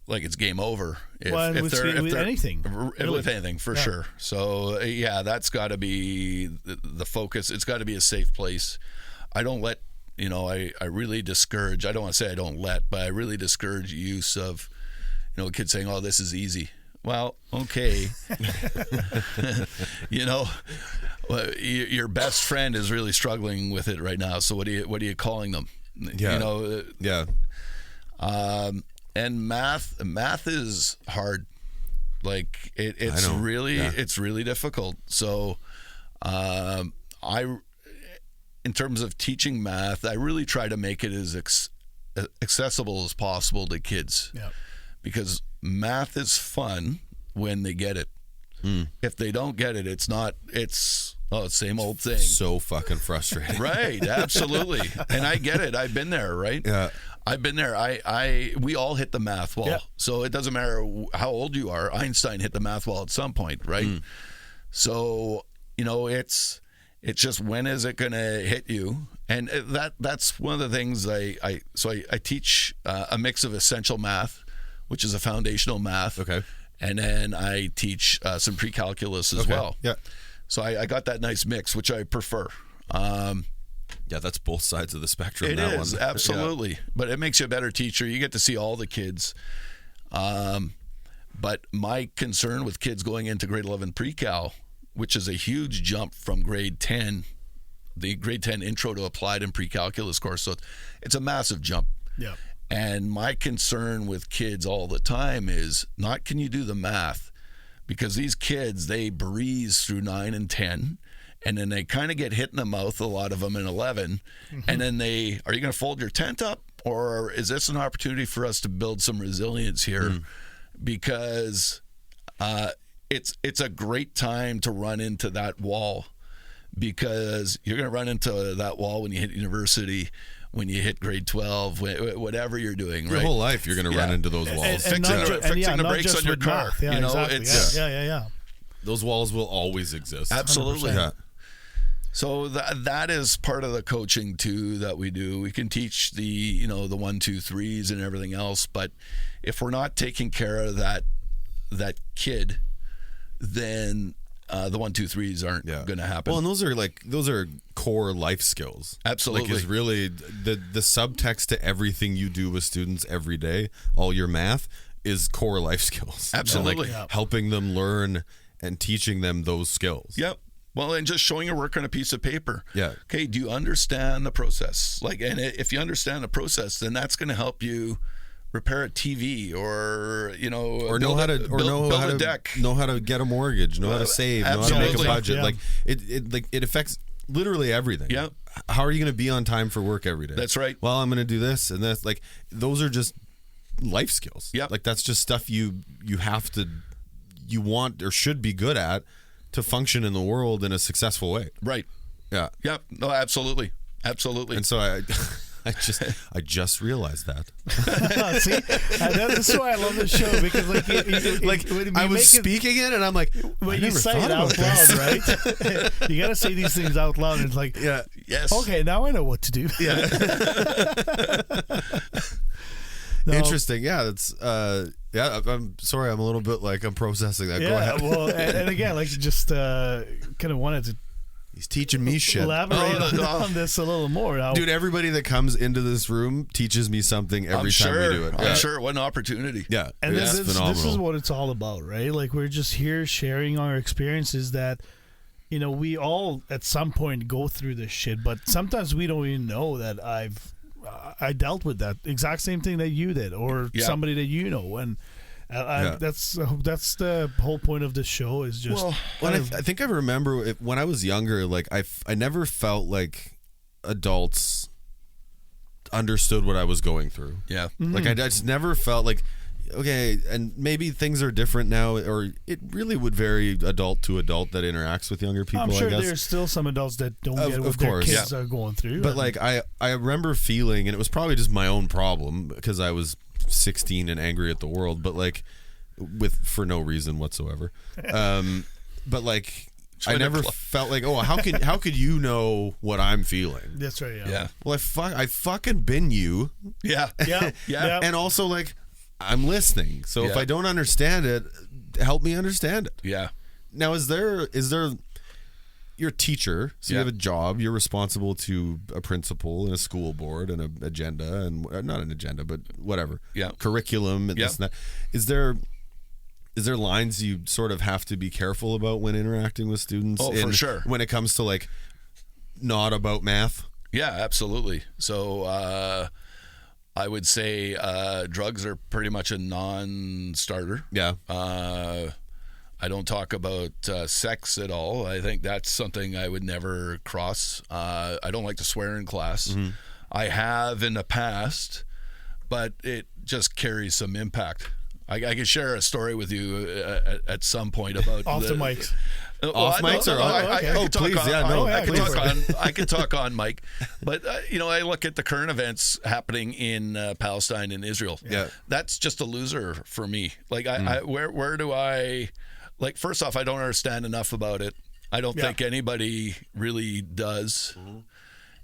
like it's game over. With anything, really. With anything for sure. So that's got to be the focus. It's got to be a safe place. I don't let, you know, I really discourage. I don't want to say I don't let, but I really discourage use of, you know, kids saying, "Oh, this is easy." Well, okay. You know, your best friend is really struggling with it right now. So what are you calling them? Yeah. You know. And math is hard. Like it's really difficult. So, in terms of teaching math, I really try to make it as accessible as possible to kids. Yeah. Because math is fun when they get it. If they don't get it, it's the same old thing. So fucking frustrating. Right, absolutely. And I get it. I've been there, right? Yeah. I've been there. We all hit the math wall. Yeah. So it doesn't matter how old you are. Einstein hit the math wall at some point, right? So, it's just, when is it going to hit you? And that's one of the things I teach a mix of essential math, which is a foundational math. Okay. And then I teach some pre-calculus as well. Yeah. So I got that nice mix, which I prefer. Yeah, that's both sides of the spectrum. It that is, one. absolutely. Yeah. But it makes you a better teacher. You get to see all the kids. But my concern with kids going into grade 11 pre-cal, which is a huge jump from grade 10, the grade 10 intro to applied and pre-calculus course. So it's a massive jump. Yeah. And my concern with kids all the time is not, can you do the math? Because these kids, they breeze through 9 and 10, and then they kind of get hit in the mouth, a lot of them in 11, and then are you going to fold your tent up, or is this an opportunity for us to build some resilience here? Because it's a great time to run into that wall, because you're going to run into that wall when you hit university, when you hit grade 12, whatever you're doing, right? Your whole life, you're going to run into those walls. And Fixing the brakes on your car. Math. Yeah, exactly. It's yeah. Those walls will always exist. absolutely. 100%. Yeah. So that is part of the coaching too that we do. We can teach the 1, 2, 3s and everything else, but if we're not taking care of that kid, then the 1, 2, 3s aren't going to happen. Well, and those are core life skills. Absolutely. Like, is really the subtext to everything you do with students every day, all your math, is core life skills. Absolutely. And, helping them learn and teaching them those skills. Yep. Well, and just showing your work on a piece of paper. Yeah. Okay, do you understand the process? And if you understand the process, then that's going to help you repair a TV, or know how to build a deck, know how to get a mortgage, know how to save, know how to make a Absolutely. budget. Yeah. Like it affects literally everything. Yeah. How are you going to be on time for work every day? That's right. Well, I'm going to do this and this. Like, those are just life skills. Yeah. Like, that's just stuff you want or should be good at to function in the world in a successful way. Right. Yeah. Yep. No, absolutely. And so I just realized that. See, that's why I love this show, because when I you was make speaking it, and I'm like, when I you never say thought it out about this. loud, right? You got to say these things out loud. And it's like, Yeah. Yes. okay, now I know what to do. Yeah. No. Interesting. Yeah. That's I'm sorry. I'm a little bit I'm processing that. Go Yeah, ahead. well, and again, just kind of wanted to He's teaching me shit. elaborate on this a little more. How, Dude, everybody that comes into this room teaches me something every time we do it. I'm Yeah. sure. What an opportunity. Yeah. and it's phenomenal. this is what it's all about, right? Like, we're just here sharing our experiences that, we all at some point go through this shit, but sometimes we don't even know that I dealt with that exact same thing that you did, or somebody that and that's the whole point of this show, is just. Well, I think I remember when I was younger, I never felt like adults understood what I was going through. Yeah. Like, I just never felt like, okay, and maybe things are different now, or it really would vary adult to adult that interacts with younger people. I'm sure I guess. there's still some adults that don't get what of their course. kids are going through. But I remember feeling, and it was probably just my own problem because I was 16 and angry at the world, but for no reason whatsoever. But I never felt like, oh, how could you know what I'm feeling? That's right. Yeah. Well, I fucking been you. Yeah. Yeah. Yeah. And also I'm listening. So if Yeah. I don't understand it, help me understand it. Yeah. Now, is there you're a teacher, so you have a job. You're responsible to a principal and a school board and an agenda, and not an agenda, but whatever. Yeah. Curriculum and this and that. Is there lines you sort of have to be careful about when interacting with students? Oh, for sure. When it comes to not about math. Yeah, absolutely. So I would say drugs are pretty much a non-starter. Yeah. I don't talk about sex at all. I think that's something I would never cross. I don't like to swear in class. Mm-hmm. I have in the past, but it just carries some impact. I can share a story with you at some point about Off the mics. Off mics or on? I can talk please, on, yeah, no, I can please. talk on. I can talk on mic, but I look at the current events happening in Palestine and Israel. Yeah, that's just a loser for me. Like, where do I? Like, first off, I don't understand enough about it. I don't think anybody really does.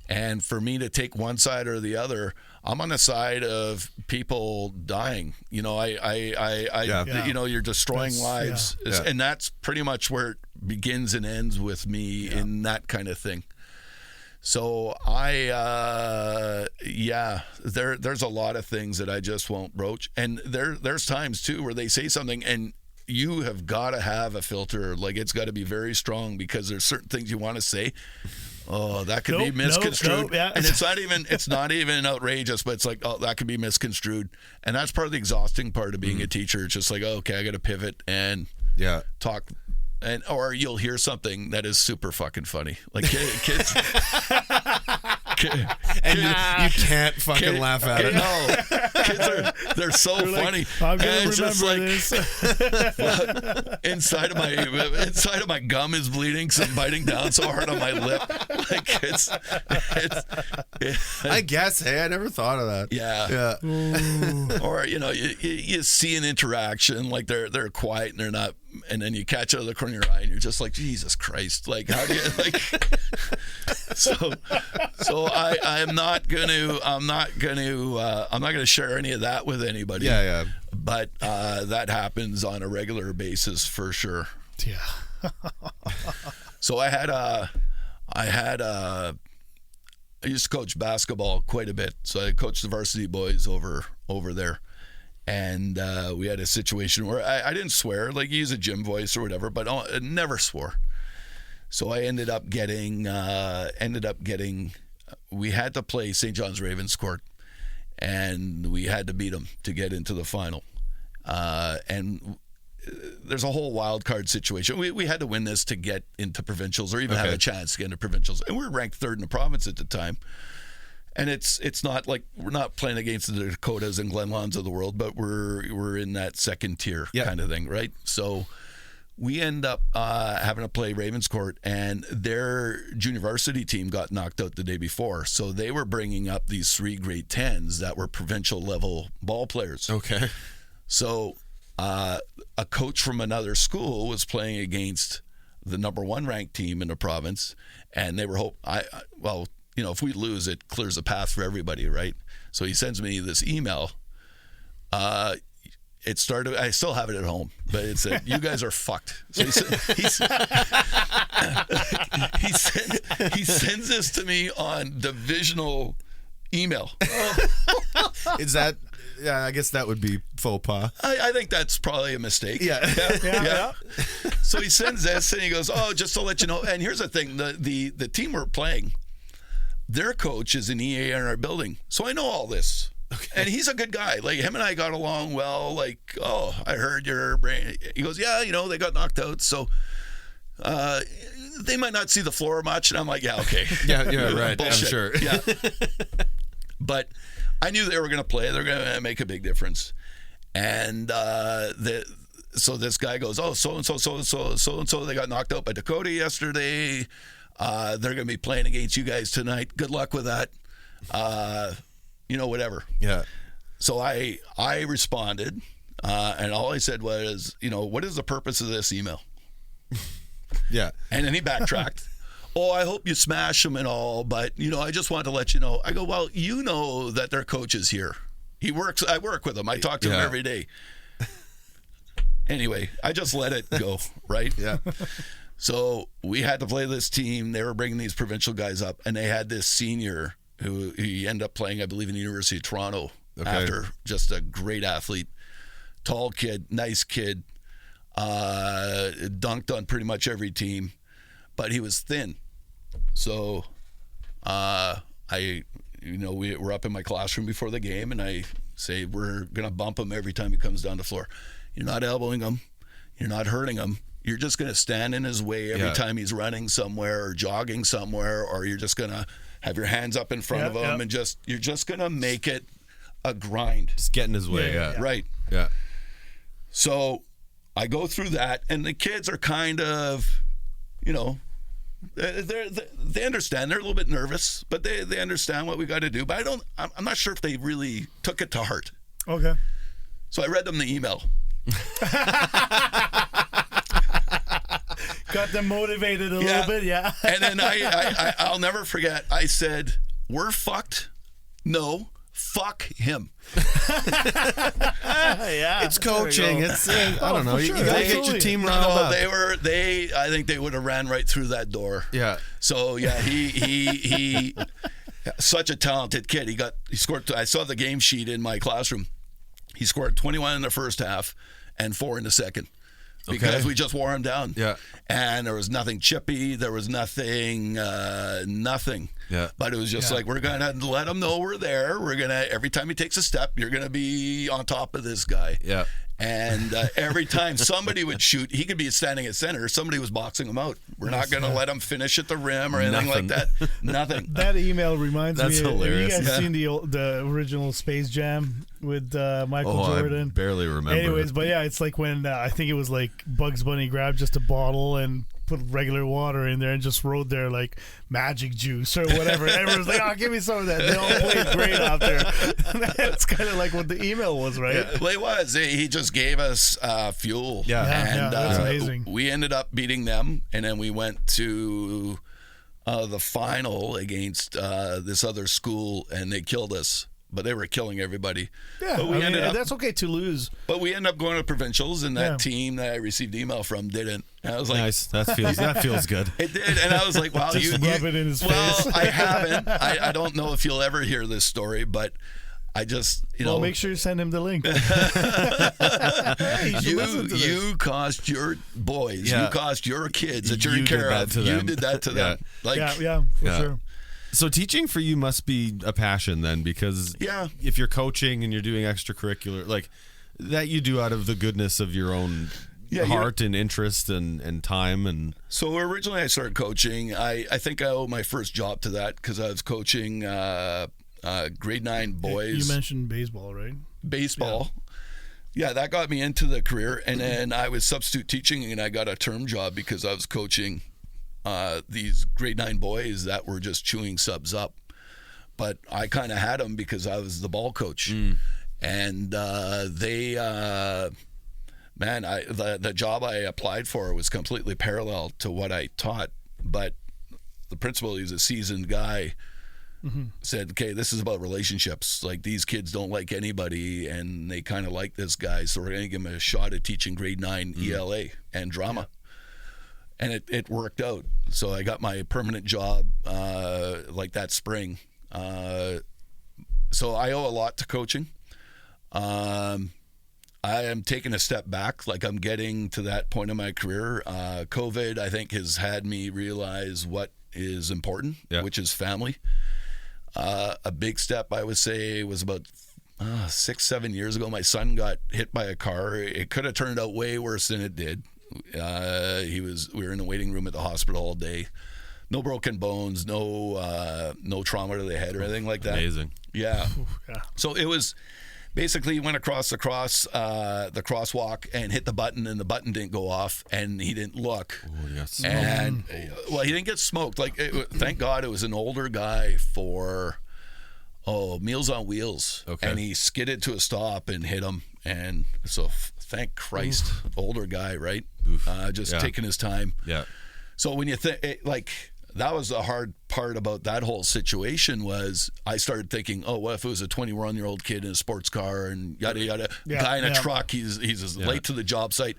And for me to take one side or the other, I'm on the side of people dying. You know, you're destroying lives, and that's pretty much where it begins and ends with me in that kind of thing. So there's a lot of things that I just won't broach, and there's times too where they say something and you have got to have a filter. Like, it's got to be very strong, because there's certain things you want to say. Oh, that could be misconstrued. And it's not even outrageous, but it's like, oh, that could be misconstrued. And that's part of the exhausting part of being a teacher. It's just like, oh, okay, I got to pivot and talk. Or you'll hear something that is super fucking funny. Like, kids. And you can't fucking laugh at it. No, kids they're so funny. I'm gonna remember this. Inside of my gum is bleeding, so I'm biting down so hard on my lip. Like, it's I guess. Hey, I never thought of that. Yeah. Or you see an interaction, like they're quiet and they're not, and then you catch it out of the corner of your eye and you're just like, Jesus Christ, like, how do you like? So I'm not gonna share any of that with anybody. Yeah. But that happens on a regular basis for sure. Yeah. So I used to coach basketball quite a bit. So I coached the varsity boys over there. And we had a situation where I didn't swear, like, use a gym voice or whatever, but I never swore. So I ended up getting, we had to play St. John's Ravenscourt, and we had to beat them to get into the final. And there's a whole wild card situation. We had to win this to get into provincials, or even have a chance to get into provincials. And we were ranked third in the province at the time. And it's not like we're not playing against the Dakotas and Glenlawns of the world, but we're in that second tier kind of thing, right? So we end up having to play Ravenscourt, and their junior varsity team got knocked out the day before. So they were bringing up these 3 grade 10s that were provincial level ball players. Okay. So a coach from another school was playing against the number 1 ranked team in the province, and they were if we lose, it clears the path for everybody, right? So he sends me this email. It started, I still have it at home, but it said, you guys are fucked. So he sends this to me on divisional email. Is that, I guess that would be faux pas. I think that's probably a mistake. Yeah. So he sends this and he goes, oh, just to let you know. And here's the thing, the team we're playing, their coach is an EA in our building. So I know all this. Okay. And he's a good guy. Like, him and I got along well. Like, oh, I heard your brain. He goes, yeah, they got knocked out. So they might not see the floor much. And I'm like, yeah, okay. Yeah, right. Bullshit. I'm sure. Yeah. But I knew they were going to play. They're going to make a big difference. And so this guy goes, oh, so-and-so, they got knocked out by Dakota yesterday. They're going to be playing against you guys tonight. Good luck with that. Whatever. Yeah. So I responded, and all I said was, what is the purpose of this email? Yeah. And then he backtracked. Oh, I hope you smash them and all, but, I just wanted to let you know. I go, well, you know that their coach is here. I work with him. I talk to him every day. Anyway, I just let it go, right? Yeah. So we had to play this team. They were bringing these provincial guys up, and they had this senior who he ended up playing, I believe, in the University of Toronto after, just a great athlete, tall kid, nice kid, dunked on pretty much every team, but he was thin. So we're up in my classroom before the game, and I say, we're going to bump him every time he comes down the floor. You're not elbowing him. You're not hurting him. You're just going to stand in his way every time he's running somewhere or jogging somewhere, or you're just going to have your hands up in front of him and you're just going to make it a grind. Just get in his way. Right. Yeah. So I go through that, and the kids are kind of, they understand. They're a little bit nervous, but they understand what we got to do. But I'm not sure if they really took it to heart. Okay. So I read them the email. Got them motivated a little bit, yeah. And then I'll never forget, I said, we're fucked. No, fuck him. Yeah. It's coaching. It's I don't know. You sure. gotta get your team riled up. I think they would have ran right through that door. Yeah. So yeah, he such a talented kid. He scored. I saw the game sheet in my classroom. He scored 21 in the first half and 4 in the second. Because we just wore him down. Yeah. And there was nothing chippy. There was nothing. Yeah. But it was just like, we're going to let him know we're there. We're going to, every time he takes a step, you're going to be on top of this guy. Yeah. And every time somebody would shoot, he could be standing at center. Somebody was boxing him out. We're not going to let him finish at the rim or anything like that. Nothing. That email reminds That's me. hilarious. Have you guys Yeah. seen the original Space Jam with Michael Jordan? I barely remember. Anyways, it. but yeah, it's like when I think it was like Bugs Bunny grabbed just a bottle and put regular water in there and just wrote there like magic juice or whatever. Everyone's like, "Oh, give me some of that." They all played great out there. That's kind of like what the email was, right? Yeah, well, it was. He just gave us fuel. Yeah. And that's amazing. We ended up beating them, and then we went to the final against this other school, and they killed us. But they were killing everybody. Yeah, but we ended up. that's okay to lose. But we ended up going to provincials, and that team that I received email from didn't. And I was like, Nice. That feels good. It did, and I was like, "Wow, Just rub it in his well, face. I haven't. I don't know if you'll ever hear this story, but I just, Well, make sure you send him the link. Hey, you cost your boys, you cost your kids that you're You in did care that of. to You them. did that to them. Like, yeah, for sure. So teaching for you must be a passion then, because if you're coaching and you're doing extracurricular, like that you do out of the goodness of your own heart and interest and time. And so originally I started coaching. I think I owe my first job to that because I was coaching grade 9 boys. You mentioned baseball, right? Baseball. Yeah, that got me into the career. And then I was substitute teaching, and I got a term job because I was coaching these grade 9 boys that were just chewing subs up. But I kind of had them because I was the ball coach. And the job I applied for was completely parallel to what I taught. But the principal, he's a seasoned guy, said, okay, this is about relationships. Like, these kids don't like anybody, and they kind of like this guy, so we're going to give him a shot at teaching grade 9 ELA and drama. And it worked out. So I got my permanent job like that spring. So I owe a lot to coaching. I am taking a step back. Like, I'm getting to that point in my career. COVID, I think, has had me realize what is important, which is family. A big step, I would say, was about 6-7 years ago. My son got hit by a car. It could have turned out way worse than it did. We were in the waiting room at the hospital all day. No broken bones, no trauma to the head or anything like that. amazing. Yeah. So it was basically, he went across the crosswalk and hit the button, and the button didn't go off, and he didn't look. Oh, yes. And well, he didn't get smoked. Like, thank God it was an older guy for Meals on Wheels. Okay. And he skidded to a stop and hit him, and so thank Christ, older guy, right? Just taking his time. Yeah. So when you think, that was the hard part about that whole situation, was I started thinking, oh, what if it was a 21-year-old kid in a sports car and yada yada, guy in a truck, he's late to the job site.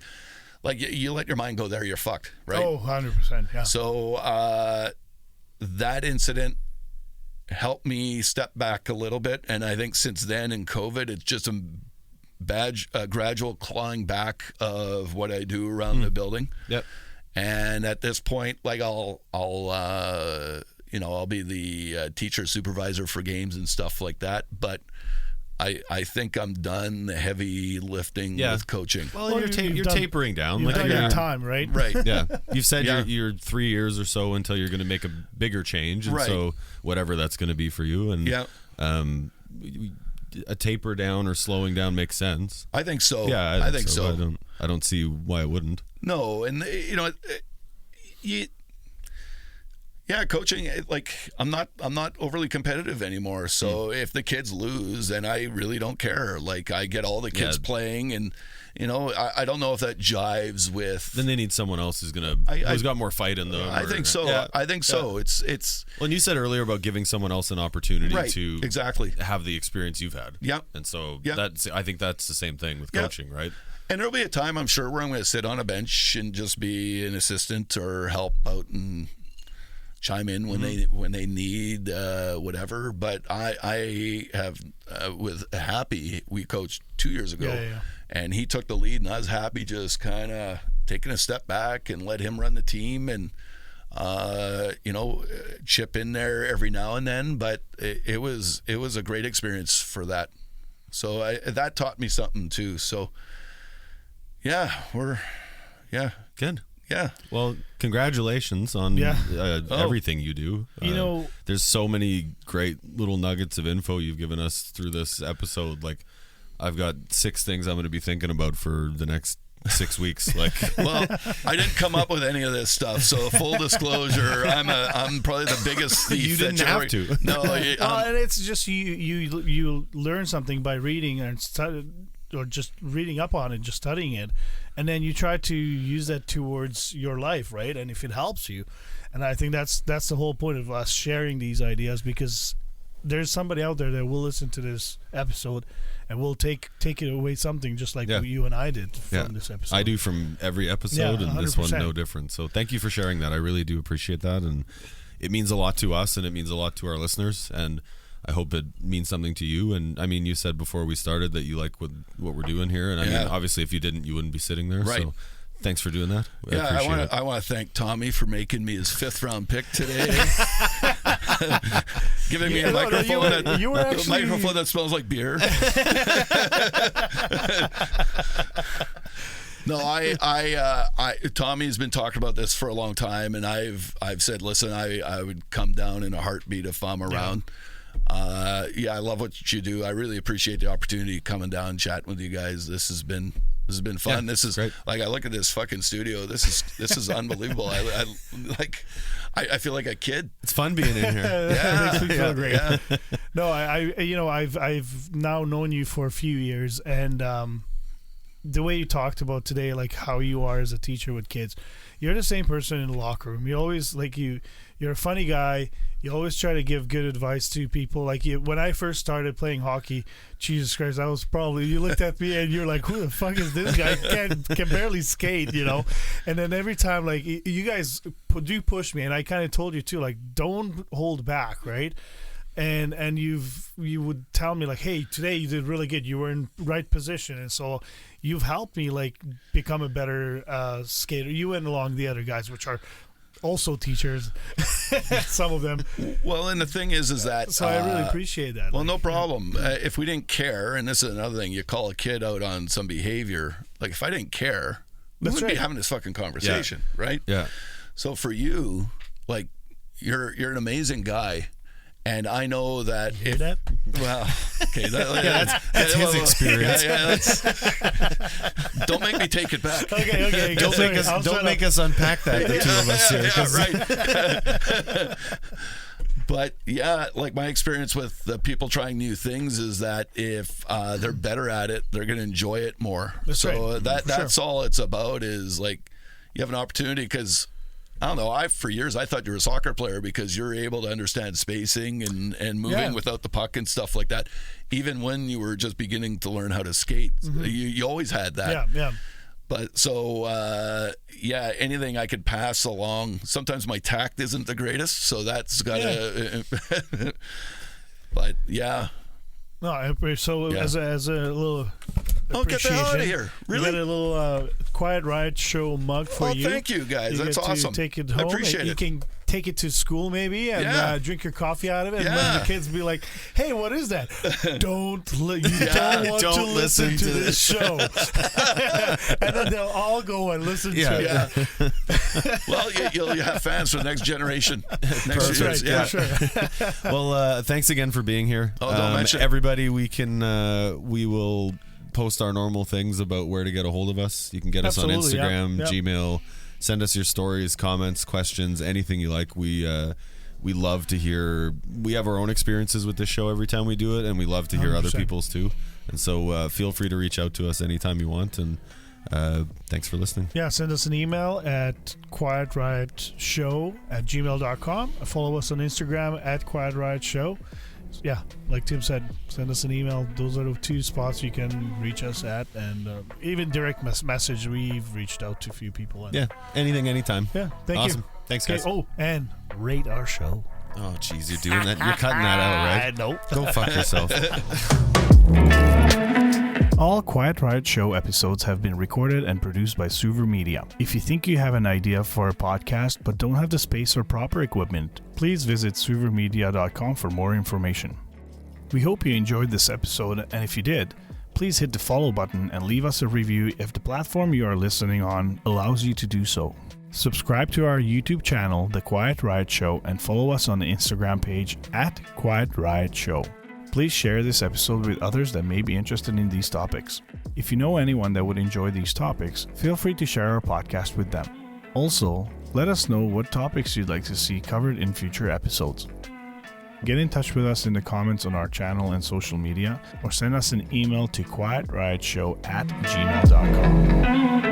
Like, you let your mind go there, you're fucked, right? Oh, 100%, yeah. So that incident helped me step back a little bit, and I think since then in COVID, it's just a gradual clawing back of what I do around the building. Yep. And at this point, like, I'll be the teacher supervisor for games and stuff like that. But I think I'm done the heavy lifting with coaching. Well, you're tapering down. You've Like, done your time, right? Right. Yeah. You've said you're 3 years or so until you're going to make a bigger change, and so whatever that's going to be for you. And a taper down or slowing down makes sense. I think so. Yeah, I think so. I don't see why it wouldn't. No, and coaching, like I'm not overly competitive anymore. So if the kids lose, then I really don't care. Like I get all the kids playing, and I don't know if that jives with. Then they need someone else who's got more fight in them. I think so. Yeah. I think so. It's. Well, and you said earlier about giving someone else an opportunity to exactly have the experience you've had. Yep. And so I think that's the same thing with coaching, right? And there'll be a time, I'm sure, where I'm going to sit on a bench and just be an assistant or help out and chime in when they need whatever. But I have with Happy, we coached 2 years ago, and he took the lead, and I was happy just kind of taking a step back and let him run the team and chip in there every now and then. But it was a great experience for that. So that taught me something too. So. Yeah, good. Yeah. Well, congratulations on everything you do. There's so many great little nuggets of info you've given us through this episode. Like, I've got 6 things I'm going to be thinking about for the next 6 weeks. Like, well, I didn't come up with any of this stuff. So full disclosure, I'm probably the biggest thief. You didn't have to. No, and it's just you learn something by reading and or just reading up on it, just studying it, and then you try to use that towards your life, right? And if it helps you, and I think that's the whole point of us sharing these ideas, because there's somebody out there that will listen to this episode and will take it away something, just like you and I did from this episode. I do from every episode, and 100%. This one no different. So thank you for sharing that. I really do appreciate that, and it means a lot to us, and it means a lot to our listeners, and I hope it means something to you. And I mean, you said before we started that you like what we're doing here, and I mean, obviously, if you didn't, you wouldn't be sitting there. Right. So thanks for doing that. I want to thank Tommy for making me his 5th round pick today. Giving me a microphone microphone that smells like beer. No, Tommy's been talking about this for a long time, and I've said, listen, I would come down in a heartbeat if I'm around. I love what you do. I really appreciate the opportunity coming down and chatting with you guys. This has been fun. This is great. Like, I look at this fucking studio. This is unbelievable. I feel like a kid. It's fun being in here. That makes me feel great. Yeah. No, I've now known you for a few years, and the way you talked about today, like how you are as a teacher with kids, you're the same person in the locker room. You always you're a funny guy. You always try to give good advice to people. Like when I first started playing hockey, Jesus Christ, you looked at me and you're like, who the fuck is this guy? Can barely skate, And then every time, like, you guys do push me, and I kind of told you too, like, don't hold back, right? And you would tell me, like, hey, today you did really good. You were in right position, and so you've helped me, like, become a better skater. You and along the other guys, which are also teachers, some of them. Well, and the thing is that so I really appreciate that. Well, no problem. If we didn't care, and this is another thing, you call a kid out on some behavior. Like, if I didn't care, we wouldn't be having this fucking conversation, right? Yeah. So for you, like, you're an amazing guy. And I know that well, okay, that's his experience. Don't make me take it back. Okay. Don't make us unpack that. The two of us here. Right. But like my experience with the people trying new things is that if they're better at it, they're going to enjoy it more. That's all it's about. Is like you have an opportunity because. I don't know. For years I thought you were a soccer player because you're able to understand spacing and moving without the puck and stuff like that. Even when you were just beginning to learn how to skate, you always had that. Yeah. But so anything I could pass along. Sometimes my tact isn't the greatest, so that's gotta. But No, so as a little. Oh, get the hell out of here! Really? We got a little Quiet Riot show mug for you. Oh, thank you guys. That's awesome. Take it home. I appreciate it. You can take it to school maybe and drink your coffee out of it. And when the kids be like, "Hey, what is that?" Don't listen to this show. And then they'll all go and listen to it. Yeah. Well, you'll have fans for the next generation. That's right. Yeah, sure. Well, thanks again for being here. Oh, don't mention it. Everybody. We will post our normal things about where to get a hold of us. You can get us on Instagram, Gmail. Send us your stories, comments, questions, anything you like. We love to hear. We have our own experiences with this show every time we do it, and we love to hear 100%. Other people's too. And so feel free to reach out to us anytime you want. And thanks for listening. Yeah, send us an email at quietriot@gmail.com. Follow us on Instagram at quietriot.show. Yeah, like Tim said, send us an email. Those are the two spots you can reach us at, and even direct message. We've reached out to a few people. And anything, anytime. Yeah, thank awesome. you. Thanks, guys. Oh, and rate our show. Oh, jeez, you're doing that. You're cutting that out, right? Nope. Go fuck yourself. All Quiet Riot Show episodes have been recorded and produced by SuverMedia. If you think you have an idea for a podcast but don't have the space or proper equipment, please visit SuverMedia.com for more information. We hope you enjoyed this episode, and if you did, please hit the follow button and leave us a review if the platform you are listening on allows you to do so. Subscribe to our YouTube channel, The Quiet Riot Show, and follow us on the Instagram page at Quiet Riot Show. Please share this episode with others that may be interested in these topics. If you know anyone that would enjoy these topics, feel free to share our podcast with them. Also, let us know what topics you'd like to see covered in future episodes. Get in touch with us in the comments on our channel and social media, or send us an email to quietriot@gmail.com.